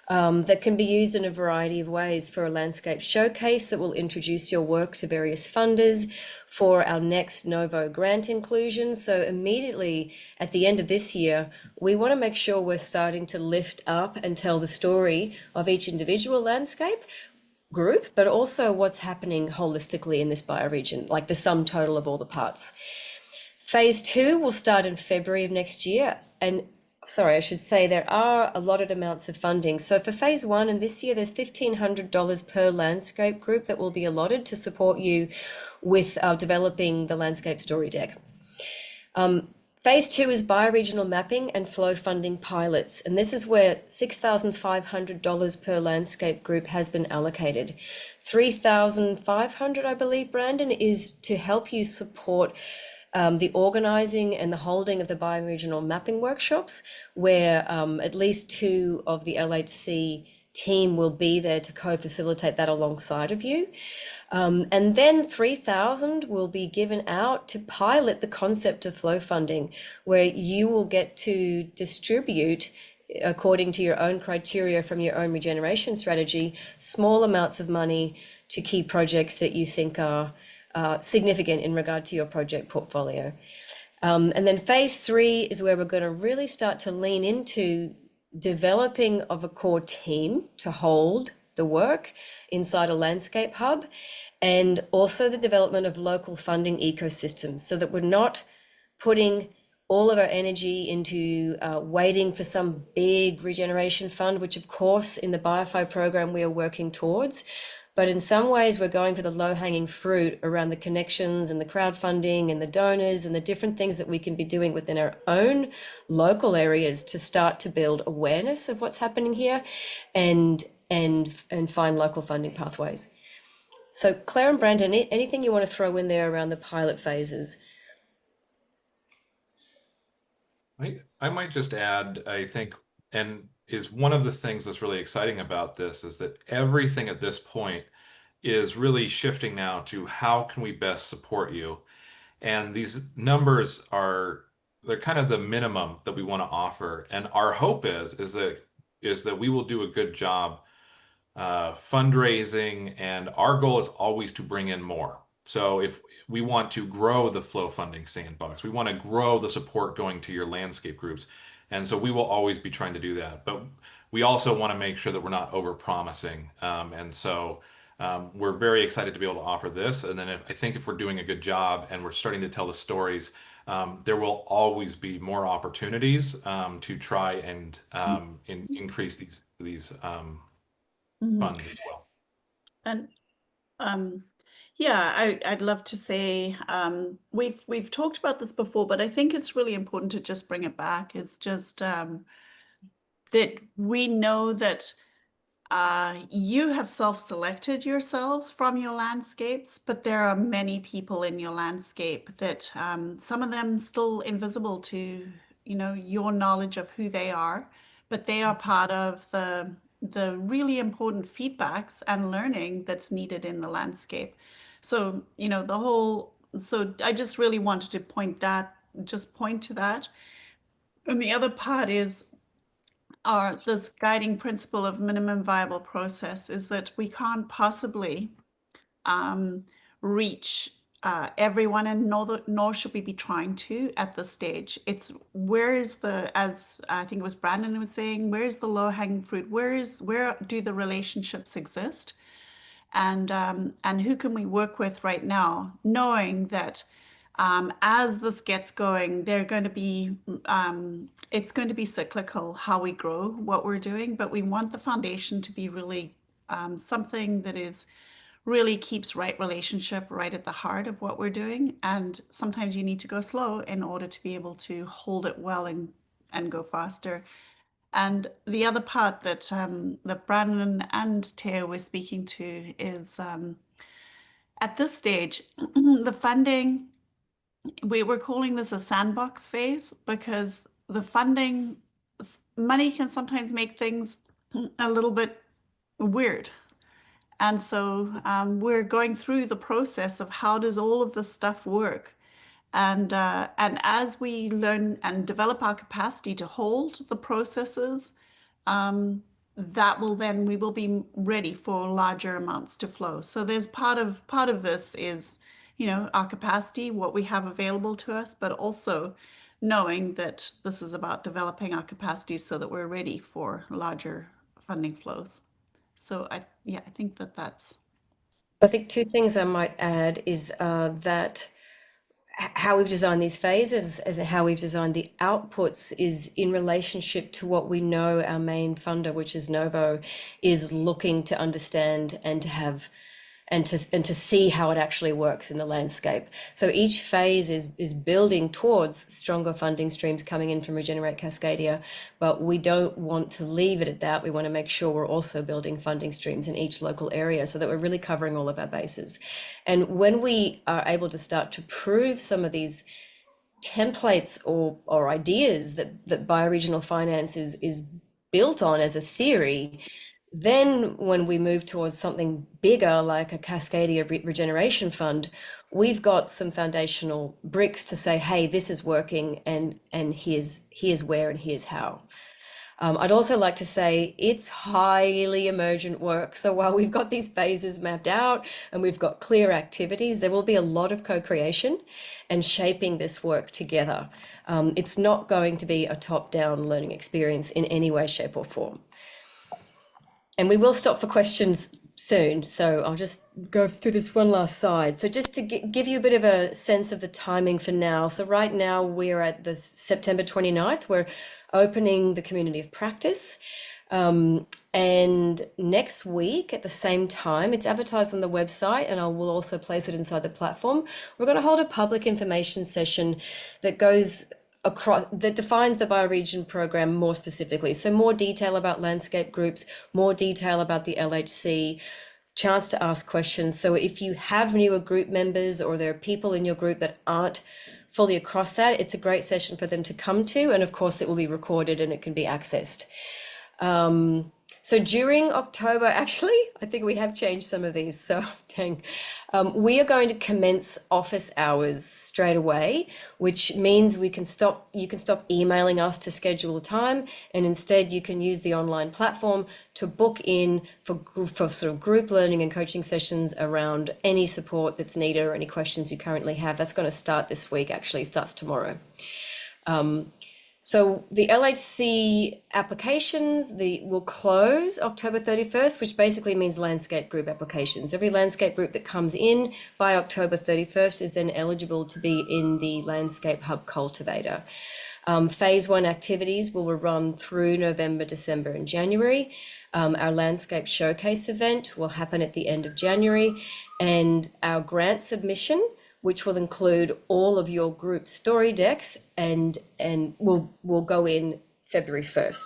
that can be used in a variety of ways for a landscape showcase that will introduce your work to various funders for our next Novo grant inclusion. So immediately at the end of this year, we want to make sure we're starting to lift up and tell the story of each individual landscape group, but also what's happening holistically in this bioregion, like the sum total of all the parts. Phase 2 will start in February of next year. And sorry, I should say there are allotted amounts of funding. So for phase 1 and this year, there's $1,500 per landscape group that will be allotted to support you with developing the landscape story deck. Phase 2 is bioregional mapping and flow funding pilots. And this is where $6,500 per landscape group has been allocated. $3,500, I believe, Brandon, is to help you support the organizing and the holding of the bioregional mapping workshops, where at least 2 of the LHC team will be there to co-facilitate that alongside of you. And then 3,000 will be given out to pilot the concept of flow funding, where you will get to distribute, according to your own criteria from your own regeneration strategy, small amounts of money to key projects that you think are significant in regard to your project portfolio. And then phase 3 is where we're going to really start to lean into developing of a core team to hold the work inside a landscape hub, and also the development of local funding ecosystems, so that we're not putting all of our energy into waiting for some big regeneration fund, which of course in the BioFi program we are working towards. But in some ways, we're going for the low-hanging fruit around the connections and the crowdfunding and the donors and the different things that we can be doing within our own local areas to start to build awareness of what's happening here and find local funding pathways. So Claire and Brandon, anything you want to throw in there around the pilot phases? I might just add, I think, and is one of the things that's really exciting about this is that everything at this point is really shifting now to how can we best support you. And these numbers they're kind of the minimum that we want to offer. And our hope is that we will do a good job fundraising, and our goal is always to bring in more. So if we want to grow the flow funding sandbox, we want to grow the support going to your landscape groups. And so we will always be trying to do that. But we also want to make sure that we're not over promising. And so we're very excited to be able to offer this. And then I think if we're doing a good job and we're starting to tell the stories, there will always be more opportunities to try and increase these funds as well. And yeah, I'd love to say we've talked about this before, but I think it's really important to just bring it back. It's just that we know that you have self-selected yourselves from your landscapes, but there are many people in your landscape that some of them still invisible to, you know, your knowledge of who they are, but they are part of the really important feedbacks and learning that's needed in the landscape. So, you know, so I just really wanted to point to that. And the other part is this guiding principle of minimum viable process is that we can't possibly reach everyone, and nor should we be trying to at this stage. It's as I think it was Brandon was saying, where's the low-hanging fruit? Where do the relationships exist? And who can we work with right now, knowing that as this gets going, it's going to be cyclical how we grow what we're doing, but we want the foundation to be really something that really keeps right relationship right at the heart of what we're doing. And sometimes you need to go slow in order to be able to hold it well and go faster. And the other part that Brandon and Teo were speaking to is at this stage, the funding, we were calling this a sandbox phase because the funding money can sometimes make things a little bit weird. And so we're going through the process of how does all of this stuff work. And as we learn and develop our capacity to hold the processes, we will be ready for larger amounts to flow. So there's part of this is, you know, our capacity, what we have available to us, but also knowing that this is about developing our capacity so that we're ready for larger funding flows. So I think that's. I think two things I might add is that how we've designed these phases as how we've designed the outputs is in relationship to what we know our main funder, which is Novo, is looking to understand and to have and to see how it actually works in the landscape. So each phase is building towards stronger funding streams coming in from Regenerate Cascadia, but we don't want to leave it at that. We want to make sure we're also building funding streams in each local area so that we're really covering all of our bases. And when we are able to start to prove some of these templates or ideas that bioregional finance is built on as a theory, then when we move towards something bigger like a Cascadia Regeneration Fund, we've got some foundational bricks to say, hey, this is working, and here's where and here's how. I'd also like to say it's highly emergent work. So while we've got these phases mapped out and we've got clear activities, there will be a lot of co-creation and shaping this work together. It's not going to be a top-down learning experience in any way, shape, or form. And we will stop for questions soon, so I'll just go through this one last slide. So just to give you a bit of a sense of the timing for now. So right now we're at the September 29th. We're opening the community of practice. And next week at the same time, it's advertised on the website, and I will also place it inside the platform. We're going to hold a public information session that goes across, that defines the bioregion program more specifically. So more detail about landscape groups, more detail about the LHC, chance to ask questions. So if you have newer group members or there are people in your group that aren't fully across that, it's a great session for them to come to. And of course it will be recorded and it can be accessed. So during October, actually, I think we have changed some of these, so dang. We are going to commence office hours straight away, which means you can stop emailing us to schedule a time, and instead you can use the online platform to book in for sort of group learning and coaching sessions around any support that's needed or any questions you currently have. That's going to start this week, actually, starts tomorrow. So the LHC applications will close October 31st, which basically means landscape group applications. Every landscape group that comes in by October 31st is then eligible to be in the Landscape Hub Cultivator. Phase 1 activities will run through November, December, and January. Our landscape showcase event will happen at the end of January, and our grant submission, which will include all of your group story decks, and will go in February 1st.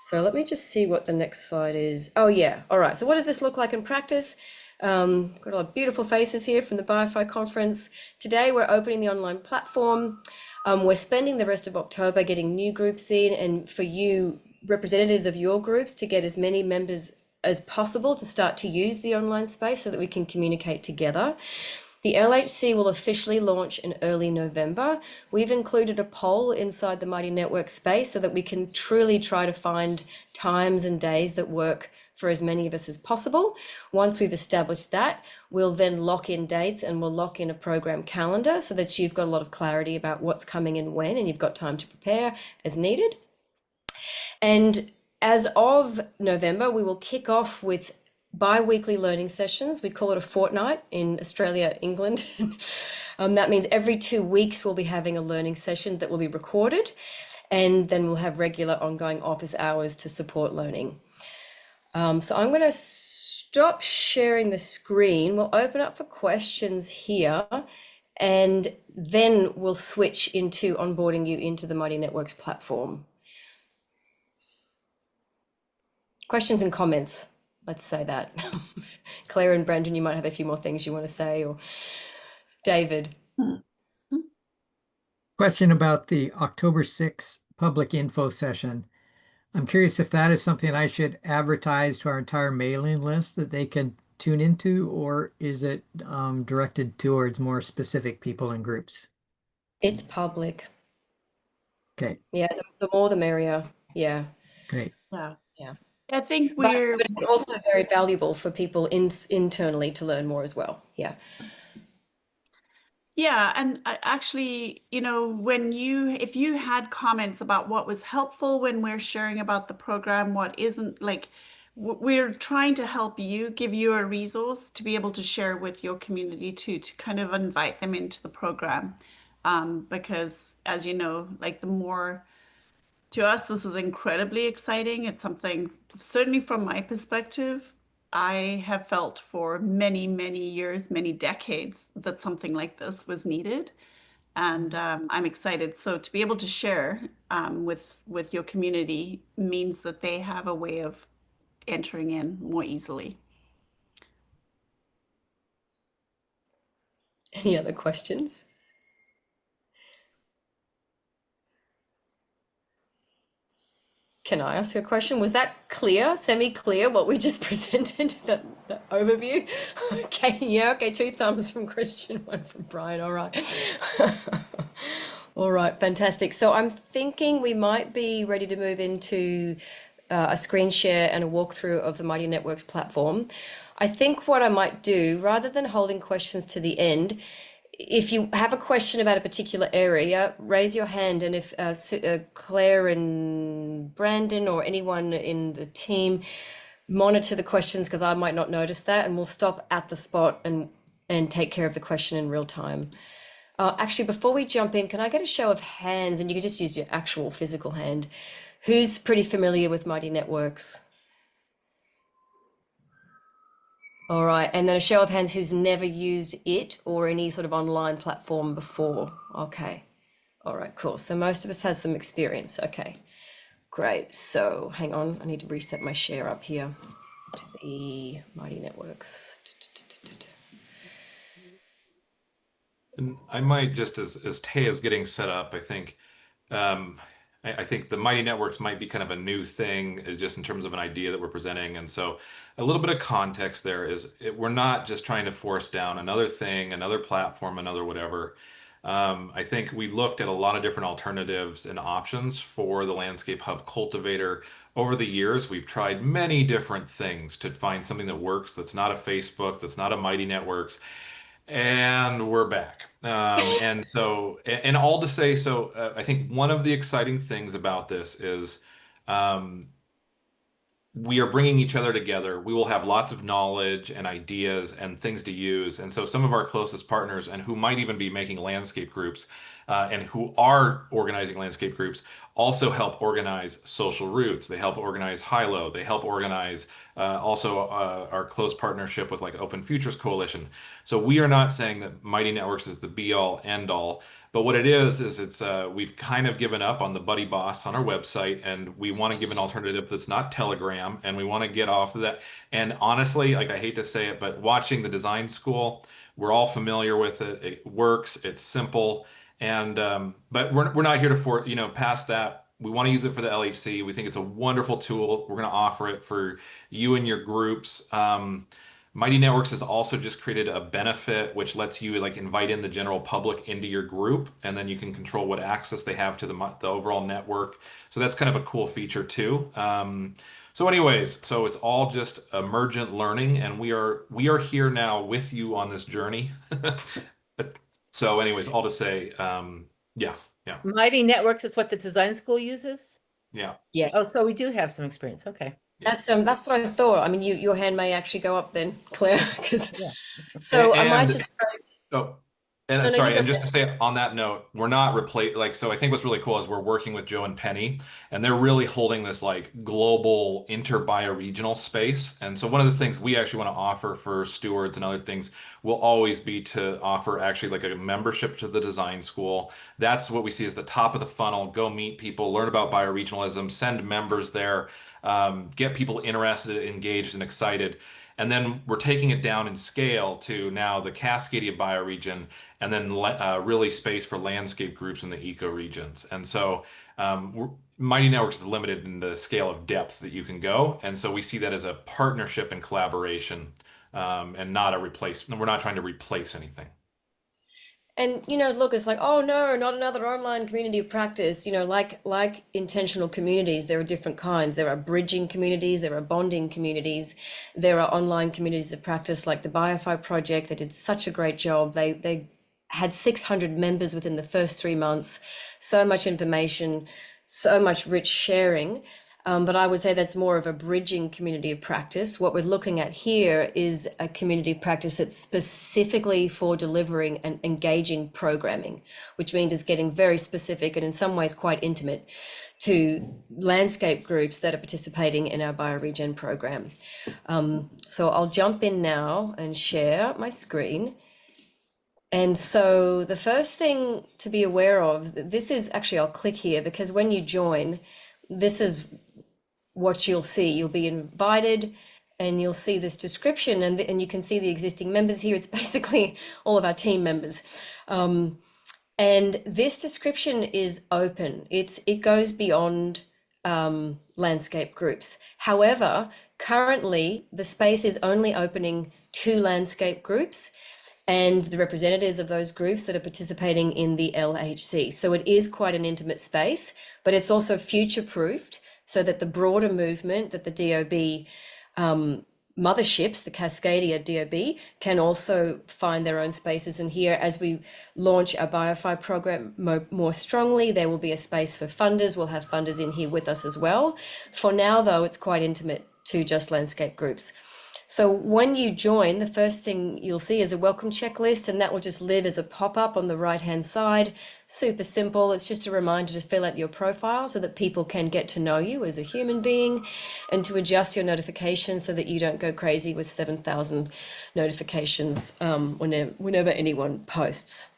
So let me just see what the next slide is. Oh yeah, all right. So what does this look like in practice? Got a lot of beautiful faces here from the BioFi conference. Today we're opening the online platform. We're spending the rest of October getting new groups in, and for you representatives of your groups to get as many members as possible to start to use the online space so that we can communicate together. The LHC will officially launch in early November. We've included a poll inside the Mighty Network space so that we can truly try to find times and days that work for as many of us as possible. Once we've established that, we'll then lock in dates and we'll lock in a program calendar so that you've got a lot of clarity about what's coming and when, and you've got time to prepare as needed. And as of November, we will kick off with bi-weekly learning sessions. We call it a fortnight in Australia, England. That means every 2 weeks we'll be having a learning session that will be recorded, and then we'll have regular ongoing office hours to support learning. So I'm going to stop sharing the screen. We'll open up for questions here, and then we'll switch into onboarding you into the Mighty Networks platform. Questions and comments, let's say that. Claire and Brandon, you might have a few more things you want to say, or David. Question about the October 6th public info session. I'm curious if that is something I should advertise to our entire mailing list that they can tune into, or is it directed towards more specific people and groups? It's public. Okay. Yeah, the more the merrier. Yeah. Great. Yeah. Yeah. I think But we're it's also very valuable for people internally to learn more as well. Yeah. Yeah, and actually, if you had comments about what was helpful when we're sharing about the program, what isn't, like, we're trying to help you, give you a resource to be able to share with your community too, to kind of invite them into the program. Because as you know, like to us, this is incredibly exciting. It's something, certainly from my perspective, I have felt for many, many years, many decades, that something like this was needed. And I'm excited. So to be able to share with your community means that they have a way of entering in more easily. Any other questions? Can I ask a question? Was that clear, semi-clear, what we just presented, the overview? Okay, yeah, okay, 2 thumbs from Christian, 1 from Brian, all right. All right, fantastic. So I'm thinking we might be ready to move into a screen share and a walkthrough of the Mighty Networks platform. I think what I might do, rather than holding questions to the end, if you have a question about a particular area, raise your hand, and if Claire and Brandon or anyone in the team monitor the questions, because I might not notice that, and we'll stop at the spot and take care of the question in real time. Actually, before we jump in, can I get a show of hands, and you can just use your actual physical hand, who's pretty familiar with Mighty Networks? All right, and then a show of hands who's never used it or any sort of online platform before. Okay, all right, cool. So most of us has some experience. Okay, great. So hang on, I need to reset my share up here to the Mighty Networks. And I might just as Taya's getting set up, I think the Mighty Networks might be kind of a new thing, just in terms of an idea that we're presenting. And so a little bit of context there is we're not just trying to force down another thing, another platform, another whatever. I think we looked at a lot of different alternatives and options for the Landscape Hub Cultivator. Over the years, we've tried many different things to find something that works, that's not a Facebook, that's not a Mighty Networks. And we're back. And so, and all to say, so I think one of the exciting things about this is um, we are bringing each other together. We will have lots of knowledge and ideas and things to use. And so some of our closest partners and who might even be making landscape groups and who are organizing landscape groups also help organize social roots. They help organize Hilo. They help organize also our close partnership with like Open Futures Coalition. So we are not saying that Mighty Networks is the be all end all. But what it is it's we've kind of given up on the buddy boss on our website, and we want to give an alternative that's not Telegram, and we want to get off of that. And honestly, like I hate to say it, but watching the design school, we're all familiar with it. It works. It's simple, and but we're not here to past that. We want to use it for the LHC. We think it's a wonderful tool. We're going to offer it for you and your groups. Mighty Networks has also just created a benefit which lets you like invite in the general public into your group, and then you can control what access they have to the overall network. So that's kind of a cool feature too. So anyways, so it's all just emergent learning, and we are here now with you on this journey. So anyways, all to say, yeah. Mighty Networks is what the design school uses? Yeah. Yeah. Oh, so we do have some experience. Okay. That's what I thought. I mean, your hand may actually go up then, Claire, because Yeah. so I might And just oh, and No, no, sorry, you go and just to first. say on that note, we're not so I think what's really cool is we're working with Joe and Penny, and they're really holding this like global inter-bioregional space. And so one of the things we actually want to offer for stewards and other things will always be to offer actually like a membership to the design school. That's what we see as the top of the funnel. Go meet people, learn about bioregionalism, send members there, get people interested, engaged, and excited. And then we're taking it down in scale to now the Cascadia bioregion, and then really space for landscape groups in the ecoregions. And so Mighty Networks is limited in the scale of depth that you can go. And so we see that as a partnership and collaboration, and not a replacement. We're not trying to replace anything. And look, it's like, oh no, not another online community of practice. Like intentional communities, there are different kinds. There are bridging communities, there are bonding communities, there are online communities of practice like the BioFi project. They did such a great job. They had 600 members within the first 3 months, so much information, so much rich sharing. But I would say that's more of a bridging community of practice. What we're looking at here is a community of practice that's specifically for delivering and engaging programming, which means it's getting very specific and in some ways quite intimate to landscape groups that are participating in our bioregion program. So I'll jump in now and share my screen. And so the first thing to be aware of, this is actually, I'll click here because when you join, this is what you'll see. You'll be invited and you'll see this description, and you can see the existing members here. It's basically all of our team members. And this description is open. It goes beyond landscape groups. However, currently the space is only opening to landscape groups and the representatives of those groups that are participating in the LHC. So it is quite an intimate space, but it's also future-proofed so that the broader movement that the DOB motherships, the Cascadia DOB, can also find their own spaces. And here, as we launch our BioFi program more strongly, there will be a space for funders. We'll have funders in here with us as well. For now, though, it's quite intimate to just landscape groups. So when you join, the first thing you'll see is a welcome checklist, and that will just live as a pop-up on the right-hand side. Super simple. It's just a reminder to fill out your profile so that people can get to know you as a human being, and to adjust your notifications so that you don't go crazy with 7,000 notifications whenever anyone posts.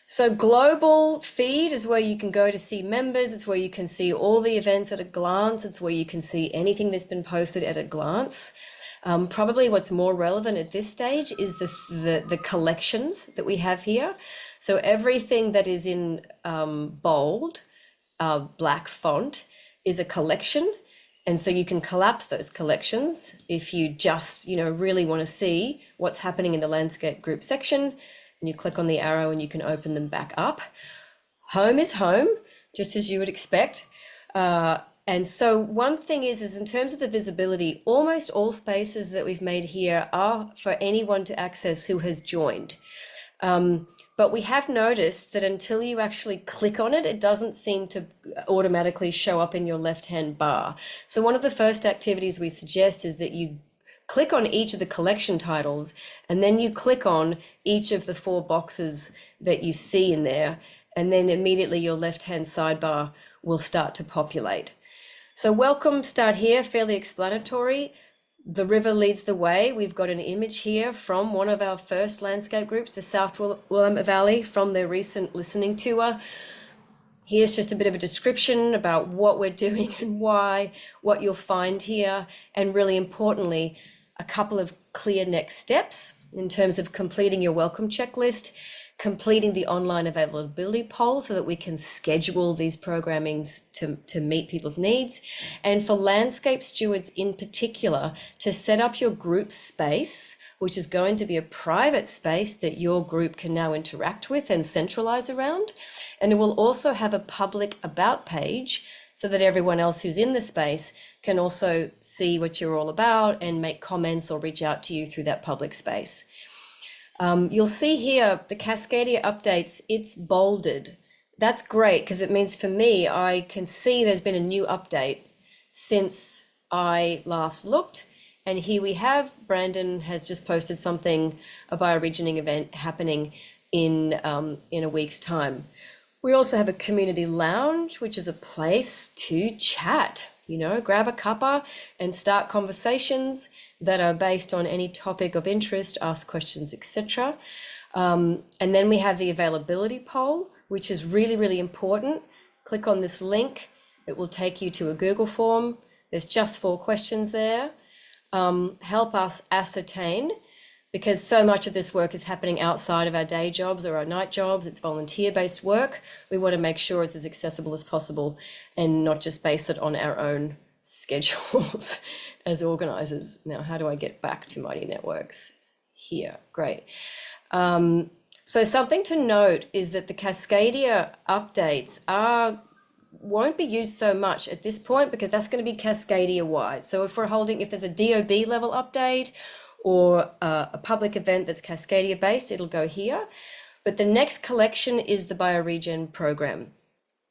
So global feed is where you can go to see members. It's where you can see all the events at a glance. It's where you can see anything that's been posted at a glance. Probably what's more relevant at this stage is the collections that we have here. So everything that is in bold, black font is a collection. And so you can collapse those collections if you just, really want to see what's happening in the landscape group section. And you click on the arrow and you can open them back up. Home is home, just as you would expect. And so one thing is in terms of the visibility, almost all spaces that we've made here are for anyone to access who has joined. But we have noticed that until you actually click on it, it doesn't seem to automatically show up in your left-hand bar. So one of the first activities we suggest is that you click on each of the collection titles, and then you click on each of the 4 boxes that you see in there, and then immediately your left-hand sidebar will start to populate. So welcome, start here, fairly explanatory. The river leads the way. We've got an image here from one of our first landscape groups, the South Willamette Valley, from their recent listening tour. Here's just a bit of a description about what we're doing and why, what you'll find here, and really importantly, a couple of clear next steps in terms of completing your welcome checklist, completing the online availability poll so that we can schedule these programmings to meet people's needs, and for landscape stewards in particular, to set up your group space, which is going to be a private space that your group can now interact with and centralize around. And it will also have a public about page so that everyone else who's in the space can also see what you're all about and make comments or reach out to you through that public space. You'll see here the Cascadia updates, it's bolded. That's great because it means for me, I can see there's been a new update since I last looked. And here we have, Brandon has just posted something, a bioregioning event happening in a week's time. We also have a community lounge, which is a place to chat, you know, grab a cuppa and start conversations that are based on any topic of interest, ask questions, etc. And then we have the availability poll, which is really, really important. Click on this link. It will take you to a Google form. There's just 4 questions there. Help us ascertain, because so much of this work is happening outside of our day jobs or our night jobs. It's volunteer-based work. We want to make sure it's as accessible as possible and not just base it on our own schedules as organizers. Now, how do I get back to Mighty Networks? Here, great. So something to note is that the Cascadia updates won't be used so much at this point because that's going to be Cascadia wide. So if there's a DOB level update or a public event that's Cascadia based, it'll go here. But the next collection is the Bioregen program.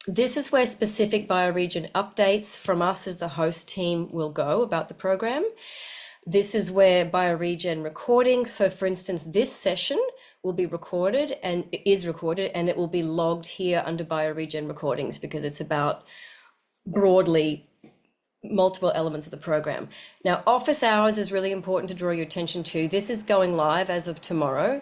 This is where specific bioregion updates from us as the host team will go about the program. This is where bioregion recording. So for instance, this session will be recorded and is recorded, and it will be logged here under bioregion recordings because it's about broadly multiple elements of the program. Now, office hours is really important to draw your attention to. This is going live as of tomorrow.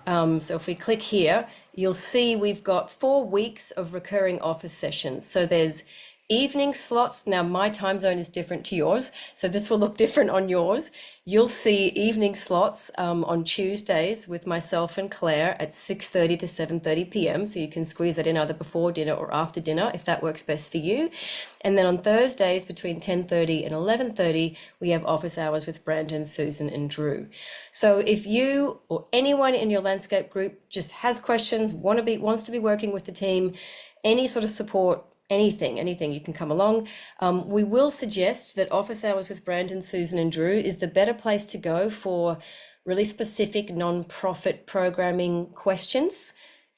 So if we click here, you'll see we've got 4 weeks of recurring office sessions. So there's evening slots. Now my time zone is different to yours, so this will look different on yours. You'll see evening slots on Tuesdays with myself and Claire at 6:30 to 7:30 p.m. So you can squeeze that in either before dinner or after dinner if that works best for you. And then on Thursdays between 10:30 and 11:30, we have office hours with Brandon, Susan, and Drew. So if you or anyone in your landscape group just has questions, wants to be working with the team, any sort of support, anything, you can come along. We will suggest that office hours with Brandon, Susan, and Drew is the better place to go for really specific non-profit programming questions.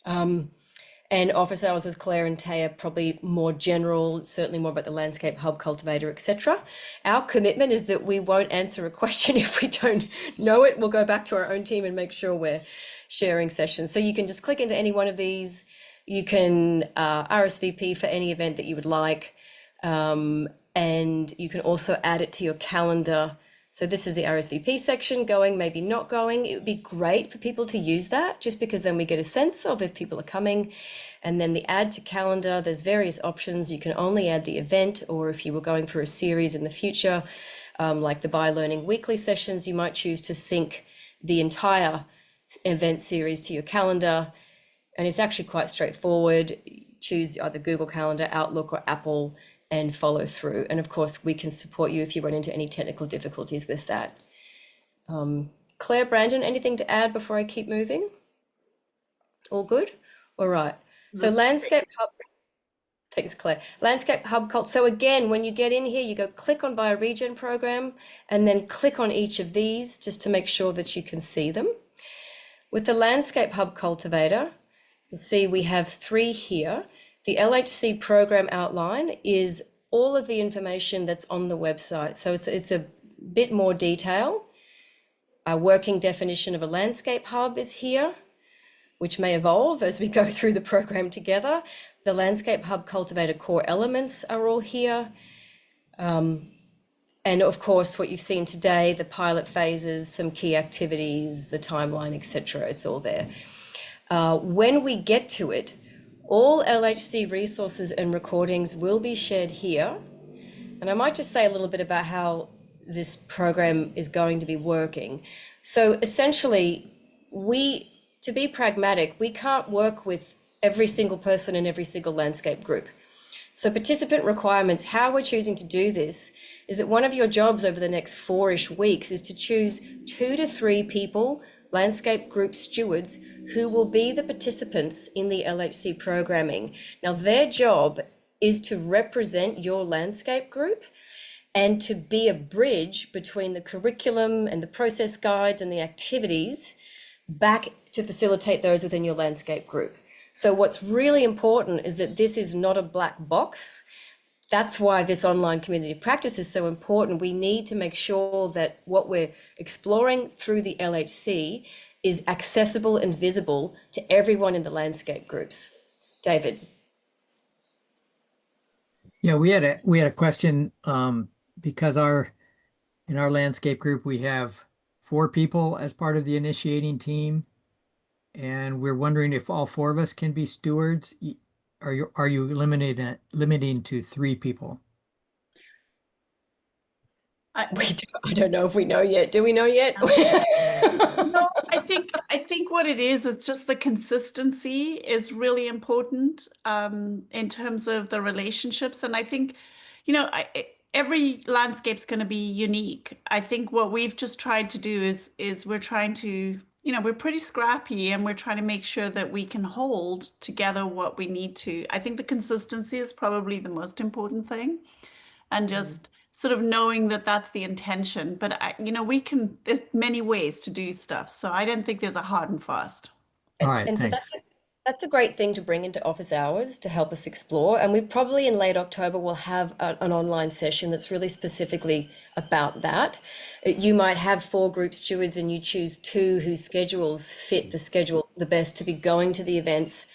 And office hours with Claire and Taya, probably more general, certainly more about the landscape hub cultivator, etc. Our commitment is that we won't answer a question if we don't know it. We'll go back to our own team and make sure we're sharing sessions. So you can just click into any one of these. You can RSVP for any event that you would like, and you can also add it to your calendar. So this is the RSVP section, going, maybe not going. It would be great for people to use that just because then we get a sense of if people are coming. And then the add to calendar, there's various options. You can only add the event, or if you were going for a series in the future, like the BioLearning weekly sessions, you might choose to sync the entire event series to your calendar. And it's actually quite straightforward. Choose either Google Calendar, Outlook, or Apple and follow through. And of course, we can support you if you run into any technical difficulties with that. Claire, Brandon, anything to add before I keep moving? All good? All right. So Landscape Hub. Thanks, Claire. Landscape Hub Cult. So again, when you get in here, you go click on Bioregen program and then click on each of these just to make sure that you can see them. With the Landscape Hub Cultivator, you'll see we have 3 here. The LHC program outline is all of the information that's on the website. So it's a bit more detail. Our working definition of a landscape hub is here, which may evolve as we go through the program together. The Landscape Hub Cultivator core elements are all here. And of course, what you've seen today, the pilot phases, some key activities, the timeline, etc. It's all there. When we get to it, all LHC resources and recordings will be shared here. And I might just say a little bit about how this program is going to be working. So essentially, to be pragmatic, we can't work with every single person in every single landscape group. So participant requirements, how we're choosing to do this is that one of your jobs over the next 4-ish weeks is to choose 2 to 3 people, landscape group stewards, who will be the participants in the LHC programming. Now, their job is to represent your landscape group and to be a bridge between the curriculum and the process guides and the activities back to facilitate those within your landscape group. So what's really important is that this is not a black box. That's why this online community practice is so important. We need to make sure that what we're exploring through the LHC is accessible and visible to everyone in the landscape groups. David. Yeah, we had a question because in our landscape group we have 4 people as part of the initiating team, and we're wondering if all 4 of us can be stewards. Are you limiting to 3 people? I don't know if we know yet. Do we know yet? No, I think what it is, it's just the consistency is really important in terms of the relationships. And I think, every landscape's going to be unique. I think what we've just tried to do is we're trying to, we're pretty scrappy and we're trying to make sure that we can hold together what we need to. I think the consistency is probably the most important thing, and just sort of knowing that that's the intention. But there's many ways to do stuff, so I don't think there's a hard and fast. All right, And so thanks. that's a great thing to bring into office hours to help us explore. And we probably in late October will have an online session that's really specifically about that. You might have 4 group stewards and you choose 2 whose schedules fit the schedule the best to be going to the events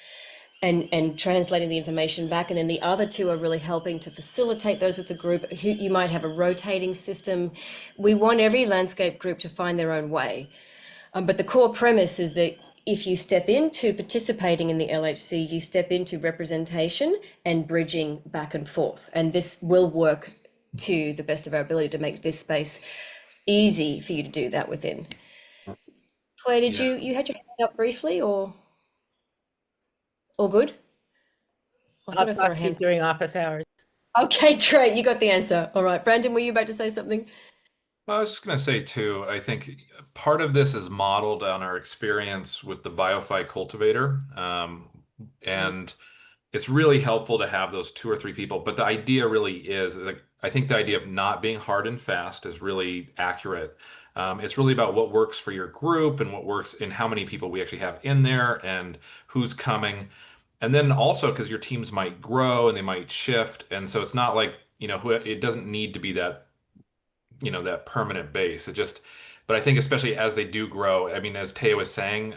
and translating the information back. And then the other 2 are really helping to facilitate those with the group. You might have a rotating system. We want every landscape group to find their own way. But the core premise is that if you step into participating in the LHC, you step into representation and bridging back and forth. And this will work to the best of our ability to make this space easy for you to do that within. Claire, did you had your hand up briefly, or all good? I thought I saw a hand during office hours. Okay, great. You got the answer. All right. Brandon, were you about to say something? I was just going to say too, I think part of this is modeled on our experience with the BioPhi cultivator. And it's really helpful to have those 2 or 3 people. But the idea really is like, I think the idea of not being hard and fast is really accurate. It's really about what works for your group and what works and how many people we actually have in there and who's coming. And then also because your teams might grow and they might shift. And so it's not like, it doesn't need to be that that permanent base. But I think especially as they do grow, I mean, as Taya was saying,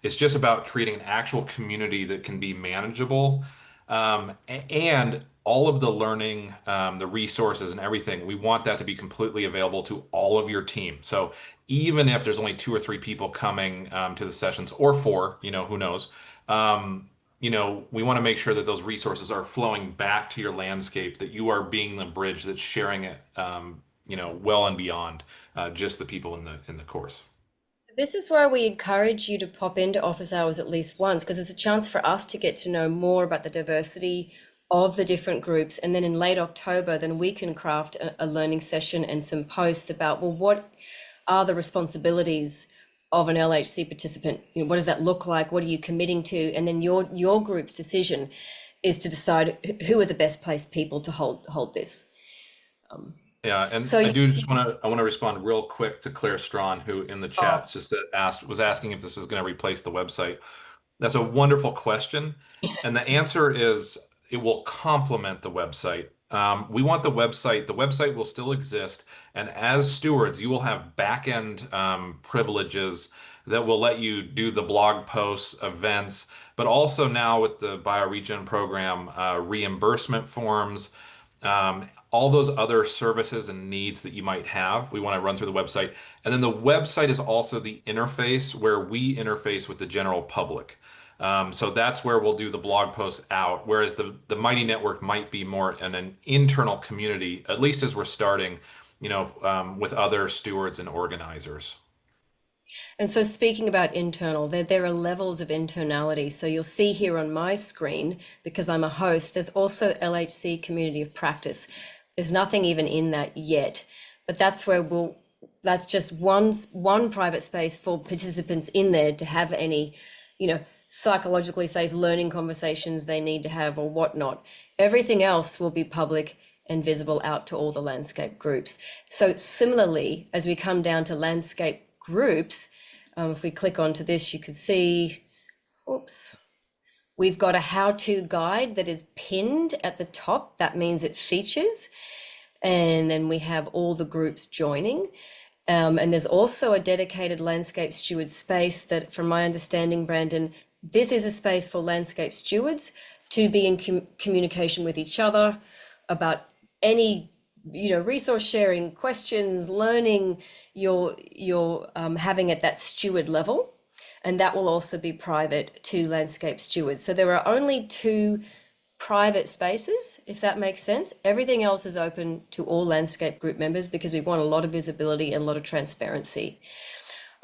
it's just about creating an actual community that can be manageable. And all of the learning, the resources and everything, we want that to be completely available to all of your team. So even if there's only 2 or 3 people coming to the sessions, or 4, who knows, we want to make sure that those resources are flowing back to your landscape, that you are being the bridge that's sharing it, well and beyond just the people in the course. This is why we encourage you to pop into office hours at least once, because it's a chance for us to get to know more about the diversity of the different groups. And then in late October, then we can craft a learning session and some posts about, well, what are the responsibilities of an LHC participant? What does that look like? What are you committing to? And then your group's decision. is to decide who are the best placed people to hold this. Yeah, and So I do just want to respond real quick to Claire Strawn, who in the chat just was asking if this was going to replace the website. That's a wonderful question, and the answer is it will complement the website. We want the website. The website will still exist, and as stewards, you will have back-end privileges that will let you do the blog posts, events, but also now with the bioregion program, reimbursement forms, all those other services and needs that you might have. We want to run through the website. And then the website is also the interface where we interface with the general public. So that's where we'll do the blog posts out, whereas the Mighty Network might be more in an internal community, at least as we're starting, with other stewards and organizers. And so speaking about internal, there are levels of internality. So you'll see here on my screen, because I'm a host, there's also LHC Community of Practice. There's nothing even in that yet, but that's where that's just one private space for participants in there to have any, psychologically safe learning conversations they need to have or whatnot. Everything else will be public and visible out to all the landscape groups. So similarly, as we come down to landscape groups, if we click onto this, you could see, we've got a how-to guide that is pinned at the top. That means it features. And then we have all the groups joining. And there's also a dedicated landscape steward space that, from my understanding, Brandon, this is a space for landscape stewards to be in communication with each other about any resource sharing, questions, learning you're having at that steward level. And that will also be private to landscape stewards. So there are only 2 private spaces, if that makes sense. Everything else is open to all landscape group members because we want a lot of visibility and a lot of transparency.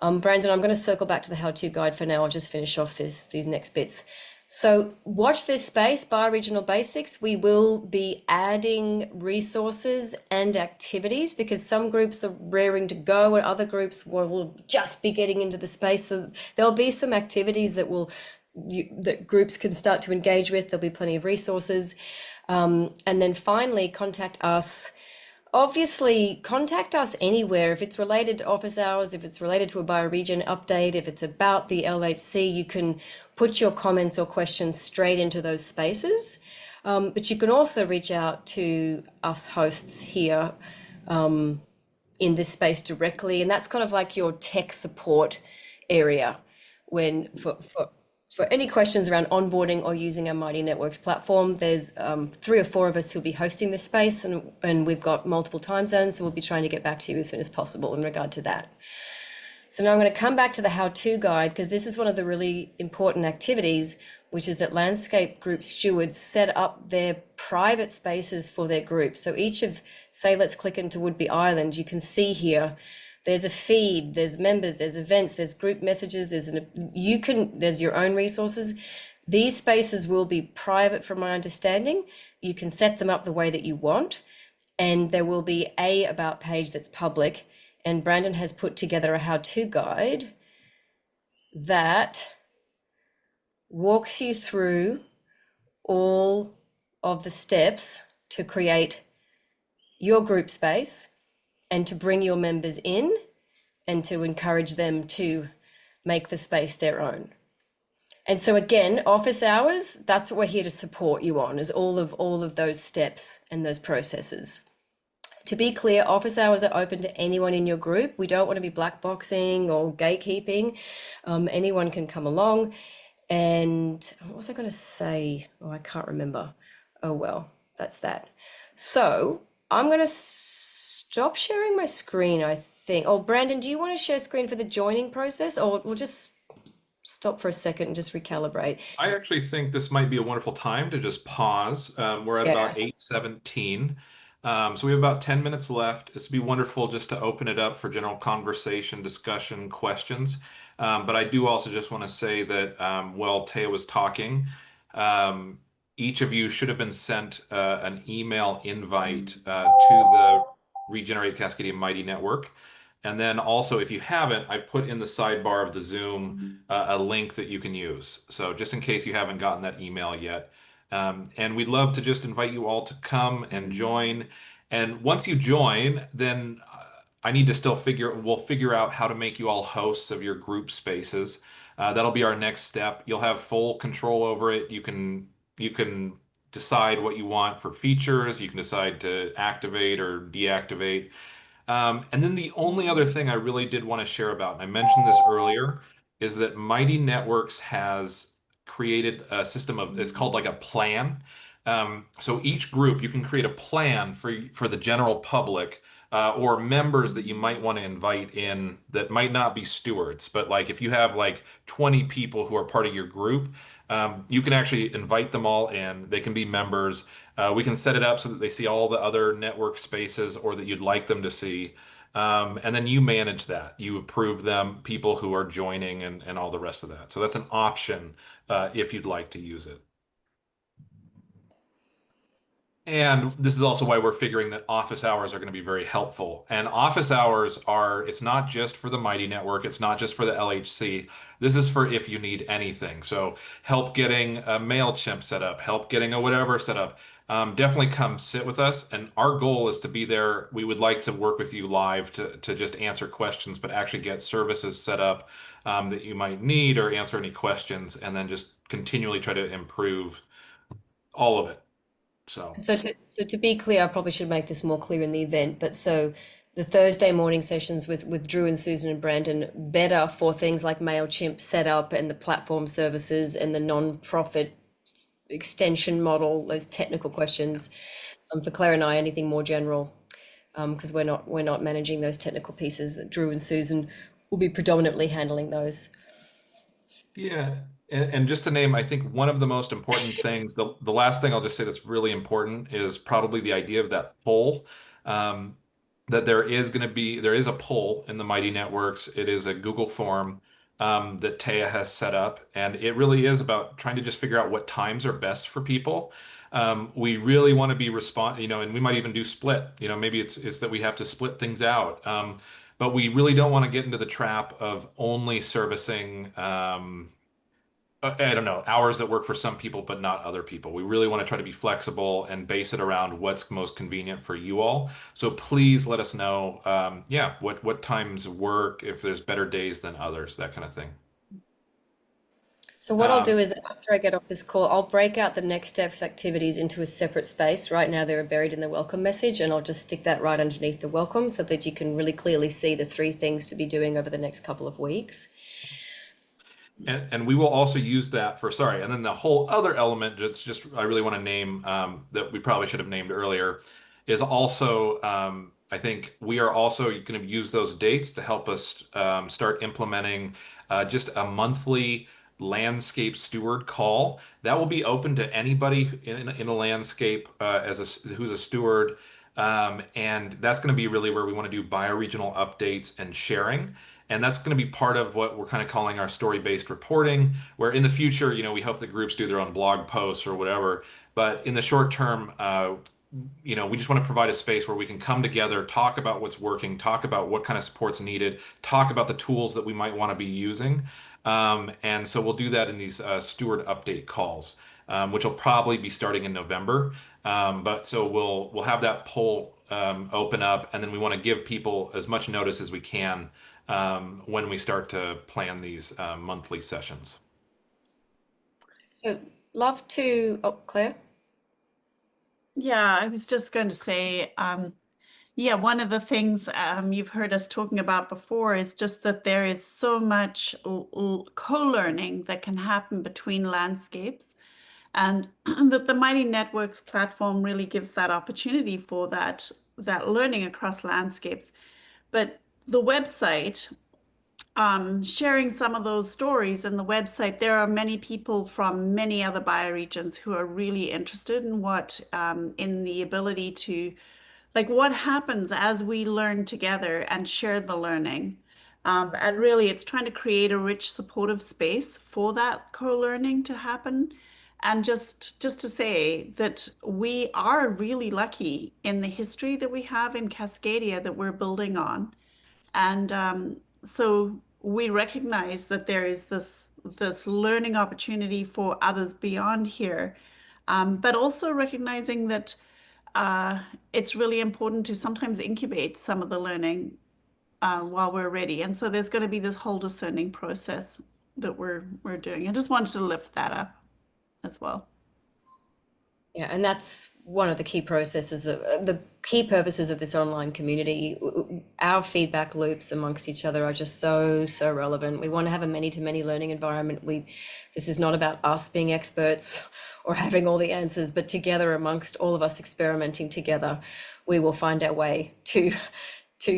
Brandon, I'm going to circle back to the how-to guide for now. I'll just finish off these next bits. So watch this space, bioregional basics. We will be adding resources and activities because some groups are raring to go and other groups will just be getting into the space. So there'll be some activities that that groups can start to engage with. There'll be plenty of resources. And then finally, contact us. Obviously, contact us anywhere. If it's related to office hours, if it's related to a bioregion update, if it's about the LHC, you can put your comments or questions straight into those spaces. But you can also reach out to us hosts here in this space directly. And that's kind of like your tech support area when for any questions around onboarding or using our Mighty Networks platform. There's 3 or 4 of us who'll be hosting this space, and we've got multiple time zones, so we'll be trying to get back to you as soon as possible in regard to that. So now I'm going to come back to the how-to guide, because this is one of the really important activities, which is that landscape group stewards set up their private spaces for their group. So each of, say, let's click into Woodby Island, you can see here, there's a feed, there's members, there's events, there's group messages, there's your own resources. These spaces will be private from my understanding. You can set them up the way that you want. And there will be a about page that's public. And Brandon has put together a how-to guide that walks you through all of the steps to create your group space and to bring your members in and to encourage them to make the space their own. And so again, office hours, that's what we're here to support you on, is all of those steps and those processes. To be clear, office hours are open to anyone in your group. We don't want to be black boxing or gatekeeping. Anyone can come along. And what was I going to say? Oh, I can't remember. Oh, well, that's that. So I'm going to stop sharing my screen, I think. Oh, Brandon, do you want to share screen for the joining process, or we'll just stop for a second and just recalibrate? I actually think this might be a wonderful time to just pause. We're at about 8:17. So we have about 10 minutes left. This would be wonderful just to open it up for general conversation, discussion, questions. But I do also just want to say that while Taya was talking, each of you should have been sent an email invite to the Regenerate Cascadia Mighty Network. And then also, if you haven't, I've put in the sidebar of the Zoom a link that you can use. So just in case you haven't gotten that email yet. And we'd love to just invite you all to come and join. And once you join, then I need to still we'll figure out how to make you all hosts of your group spaces. That'll be our next step. You'll have full control over it. You can decide what you want for features. You can decide to activate or deactivate. And then the only other thing I really did want to share about, and I mentioned this earlier, is that Mighty Networks has created a system of, it's called like a plan. So each group, you can create a plan for the general public or members that you might want to invite in that might not be stewards. But like if you have like 20 people who are part of your group, you can actually invite them all in. They can be members. We can set it up so that they see all the other network spaces or that you'd like them to see. And then you manage that. You approve them, people who are joining and all the rest of that. So that's an option if you'd like to use it. And this is also why we're figuring that office hours are going to be very helpful. And office hours it's not just for the Mighty Network, it's not just for the LHC. This is for if you need anything. So help getting a MailChimp set up, help getting a whatever set up. Definitely come sit with us. And our goal is to be there. We would like to work with you live to just answer questions, but actually get services set up that you might need or answer any questions, and then just continually try to improve all of it. So. So to be clear, I probably should make this more clear in the event, but so the Thursday morning sessions with Drew and Susan and Brandon better for things like MailChimp setup and the platform services and the non-profit extension model, those technical questions. For Claire and I, anything more general, because we're not managing those technical pieces. Drew and Susan will be predominantly handling those. Yeah, and just to name, I think one of the most important things, the last thing I'll just say that's really important is probably the idea of that poll. Um, that there is a poll in the Mighty Networks. It is a Google form that Taya has set up, and it really is about trying to just figure out what times are best for people. We really want to be and we might even do split. Maybe it's that we have to split things out. But we really don't want to get into the trap of only servicing, I don't know, hours that work for some people, but not other people. We really want to try to be flexible and base it around what's most convenient for you all. So please let us know, yeah, what times work, if there's better days than others, that kind of thing. So what I'll do is after I get off this call, I'll break out the next steps activities into a separate space. Right now they're buried in the welcome message, and I'll just stick that right underneath the welcome so that you can really clearly see the 3 things to be doing over the next couple of weeks. And we will also use that and then the whole other element I really want to name that we probably should have named earlier is also I think we are also going to use those dates to help us start implementing just a monthly landscape steward call that will be open to anybody in a landscape who's a steward. And that's going to be really where we want to do bioregional updates and sharing. And that's going to be part of what we're kind of calling our story-based reporting, where in the future, we hope the groups do their own blog posts or whatever. But in the short term, we just want to provide a space where we can come together, talk about what's working, talk about what kind of support's needed, talk about the tools that we might want to be using. And so we'll do that in these steward update calls, which will probably be starting in November. But so we'll have that poll open up, and then we want to give people as much notice as we can when we start to plan these monthly sessions. So Claire? Yeah, I was just going to say, yeah, one of the things you've heard us talking about before is just that there is so much co-learning that can happen between landscapes, and that the Mighty Networks platform really gives that opportunity for that learning across landscapes. But the website, sharing some of those stories in the website, there are many people from many other bioregions who are really interested in in the ability to, like, what happens as we learn together and share the learning. And really, it's trying to create a rich, supportive space for that co-learning to happen. And just to say that we are really lucky in the history that we have in Cascadia that we're building on. And so we recognize that there is this learning opportunity for others beyond here. but also recognizing that it's really important to sometimes incubate some of the learning while we're ready. And so there's going to be this whole discerning process that we're doing. I just wanted to lift that up as well. Yeah, and that's one of the key processes of the key purposes of this online community. Our feedback loops amongst each other are just so relevant. We want to have a many-to-many learning environment. This is not about us being experts or having all the answers, but together amongst all of us experimenting together, we will find our way to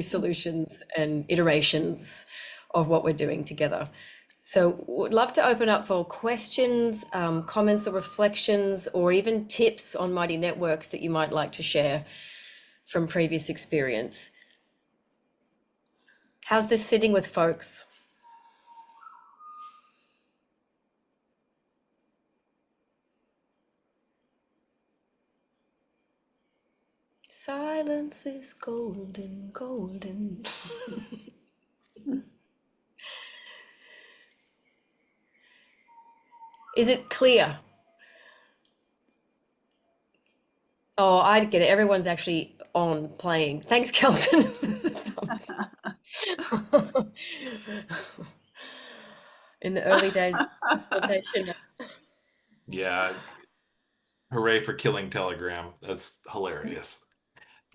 solutions and iterations of what we're doing together. So would love to open up for questions, comments or reflections, or even tips on Mighty Networks that you might like to share from previous experience. How's this sitting with folks? Silence is golden, golden. Is it clear? Oh, I get it. Everyone's actually on playing. Thanks, Kelson. In the early days of facilitation. Yeah. Hooray for killing Telegram. That's hilarious.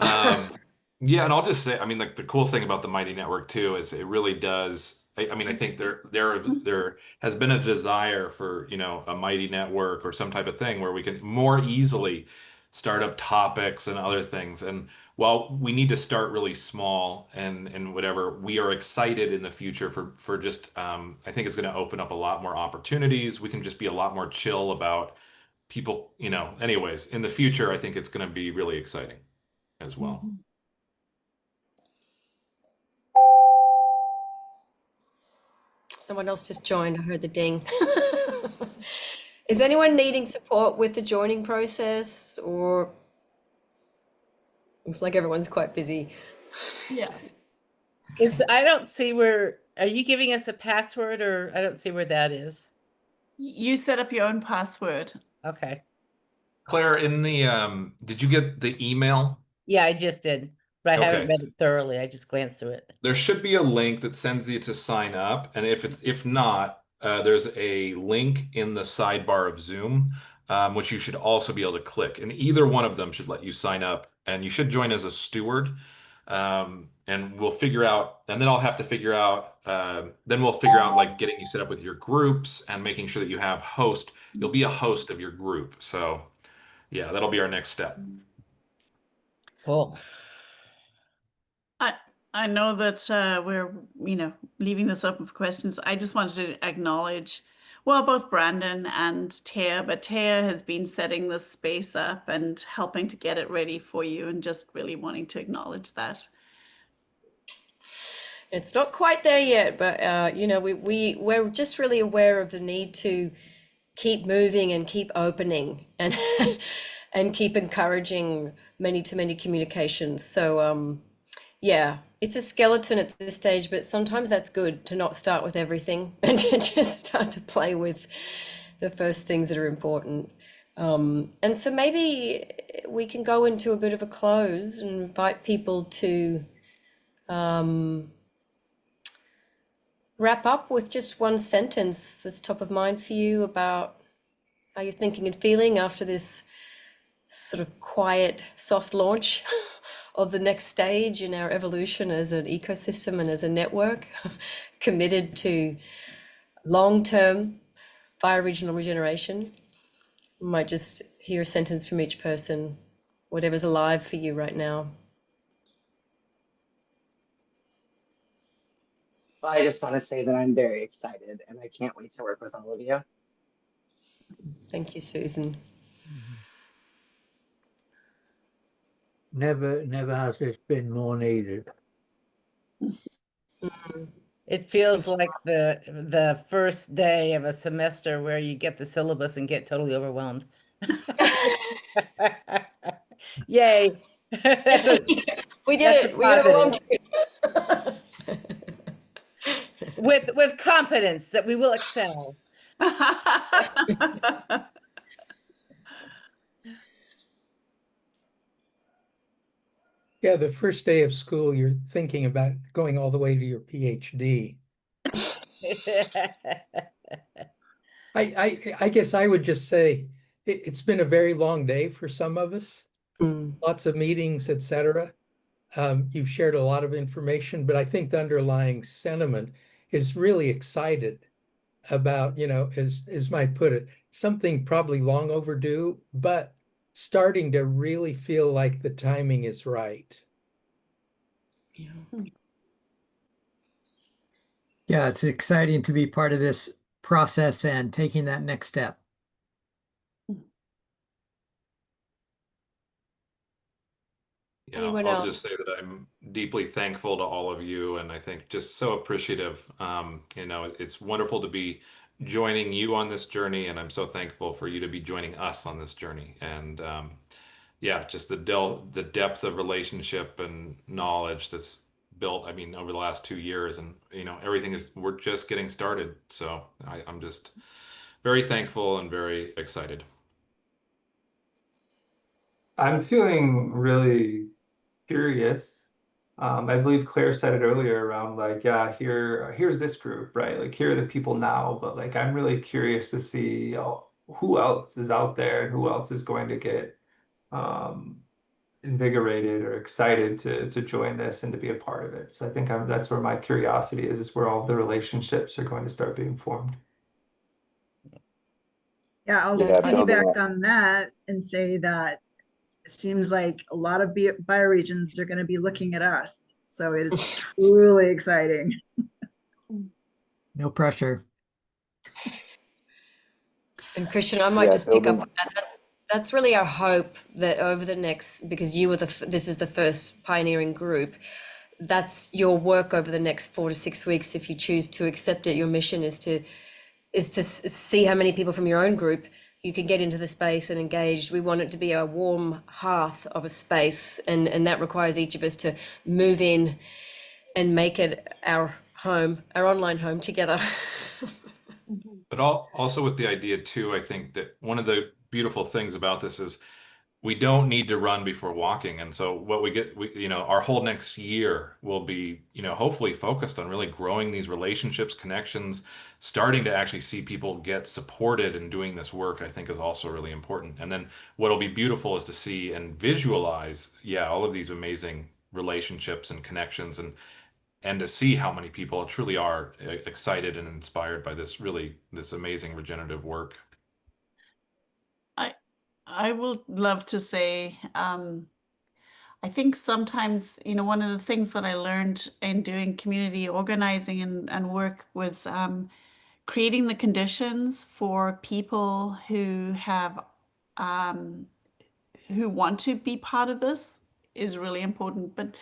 Yeah, and I'll just say, I mean, like the cool thing about the Mighty Network too is it really does. I mean, I think there has been a desire for, you know, a Mighty Network or some type of thing where we can more easily start up topics and other things. And while we need to start really small and whatever, we are excited in the future for just I think it's going to open up a lot more opportunities. We can just be a lot more chill about people, you know. Anyways, in the future, I think it's going to be really exciting as well. Someone else just joined. I heard the ding. Is anyone needing support with the joining process, or looks like everyone's quite busy? Yeah. I don't see where, are you giving us a password, or I don't see where that is? You set up your own password. Okay. Claire, in the did you get the email? Yeah, I just did, but I haven't Okay. read it thoroughly. I just glanced through it. There should be a link that sends you to sign up, and if not, there's a link in the sidebar of Zoom, which you should also be able to click, and either one of them should let you sign up, and you should join as a steward, and we'll figure out, and then I'll have to figure out, then we'll figure out like getting you set up with your groups and making sure that you have host. You'll be a host of your group, so yeah, that'll be our next step. Cool. I know that we're, you know, leaving this open for questions. I just wanted to acknowledge, well, both Brandon and Taya, but Taya has been setting this space up and helping to get it ready for you, and just really wanting to acknowledge that. It's not quite there yet, but you know, we're just really aware of the need to keep moving and keep opening and and keep encouraging many-to-many communications. So yeah, it's a skeleton at this stage, but sometimes that's good to not start with everything and to just start to play with the first things that are important. And so maybe we can go into a bit of a close and invite people to wrap up with just one sentence that's top of mind for you about how you're thinking and feeling after this sort of quiet, soft launch of the next stage in our evolution as an ecosystem and as a network, committed to long-term bioregional regeneration. We might just hear a sentence from each person, whatever's alive for you right now. Well, I just want to say that I'm very excited and I can't wait to work with all of you. Thank you, Susan. Never has this been more needed. It feels like the first day of a semester where you get the syllabus and get totally overwhelmed. Yay. We did it. We got overwhelmed. With confidence that we will excel. Yeah, the first day of school, you're thinking about going all the way to your PhD. I guess I would just say it's been a very long day for some of us. Lots of meetings, etc. You've shared a lot of information, but I think the underlying sentiment is really excited about, as Mike put it, something probably long overdue, but starting to really feel like the timing is right. Yeah, it's exciting to be part of this process and taking that next step. Yeah, Anyone I'll else? just say that I'm deeply thankful to all of you, and I think just so appreciative. It's wonderful to be joining you on this journey, and I'm so thankful for you to be joining us on this journey. And yeah, just the depth of relationship and knowledge that's built, I mean, over the last 2 years, and we're just getting started. So I'm just very thankful and very excited. I'm feeling really curious. I believe Claire said it earlier around like, yeah, here's this group, right? Like here are the people now, but like I'm really curious to see who else is out there and who else is going to get um, invigorated or excited to join this and to be a part of it. So I think that's where my curiosity is where all the relationships are going to start being formed. Yeah, I'll Yeah, building piggyback up. on that and say that it seems like a lot of bioregions are going to be looking at us. So it's truly exciting. No pressure. And Christian, I might just pick up Building. on that. That's really our hope that over the next, because you were this is the first pioneering group, that's your work over the next 4 to 6 weeks. If you choose to accept it, your mission is to see how many people from your own group you can get into the space and engaged. We want it to be a warm hearth of a space, and that requires each of us to move in and make it our home, our online home together. But also with the idea too, I think that one of the beautiful things about this is we don't need to run before walking. And so what our whole next year will be, hopefully focused on really growing these relationships, connections, starting to actually see people get supported in doing this work, I think is also really important. And then what'll be beautiful is to see and visualize, all of these amazing relationships and connections, and to see how many people truly are excited and inspired by this amazing regenerative work. I would love to say, I think sometimes, one of the things that I learned in doing community organizing and work was creating the conditions for people who have who want to be part of this is really important. But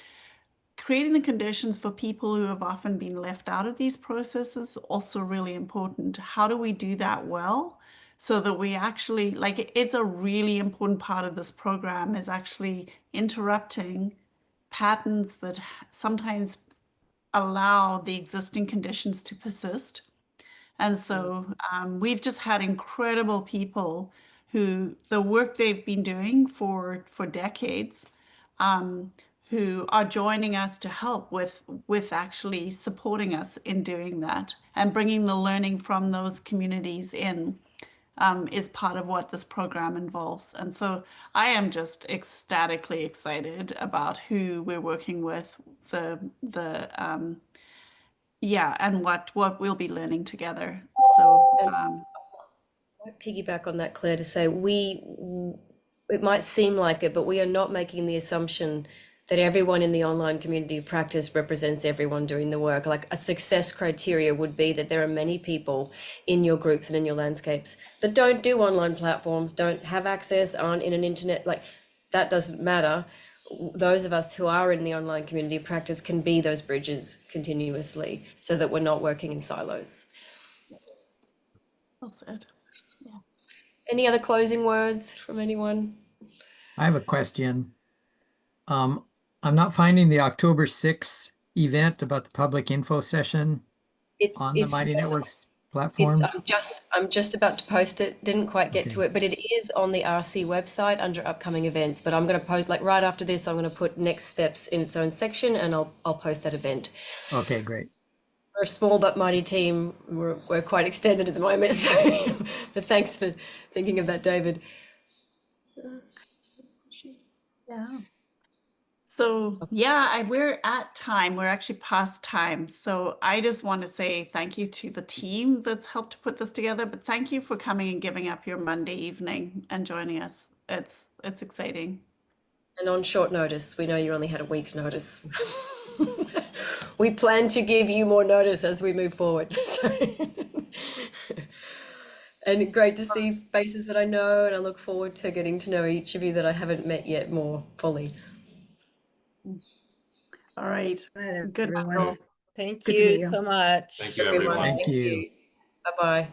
creating the conditions for people who have often been left out of these processes also really important. How do we do that well so that we actually, like, it's a really important part of this program is actually interrupting patterns that sometimes allow the existing conditions to persist. And so we've just had incredible people who the work they've been doing for decades, who are joining us to help with actually supporting us in doing that and bringing the learning from those communities in, is part of what this program involves. And so I am just ecstatically excited about who we're working with, and what we'll be learning together. So I piggyback on that, Claire, to say it might seem like it, but we are not making the assumption that everyone in the online community of practice represents everyone doing the work. Like a success criteria would be that there are many people in your groups and in your landscapes that don't do online platforms, don't have access, aren't in an internet, like that doesn't matter. Those of us who are in the online community of practice can be those bridges continuously so that we're not working in silos. well said. Any other closing words from anyone? I have a question. I'm not finding the October 6th event about the public info session It's on the Mighty Networks. platform? I'm just about to post it. Didn't quite get to Okay. it, but it is on the RC website under upcoming events. But I'm going to post, like, right after this, I'm going to put next steps in its own section, and I'll post that event. Okay, great. We're a small but mighty team. We're quite extended at the moment, so but thanks for thinking of that, David. Yeah. So yeah, we're at time. We're actually past time. So I just want to say thank you to the team that's helped to put this together. But thank you for coming and giving up your Monday evening and joining us. It's exciting. And on short notice, we know you only had a week's notice. We plan to give you more notice as we move forward. So. And great to see faces that I know, and I look forward to getting to know each of you that I haven't met yet more fully. All right. Good, Good. everyone. Thank Good to meet you you. so much. Thank you, everyone. Thank you. Bye-bye.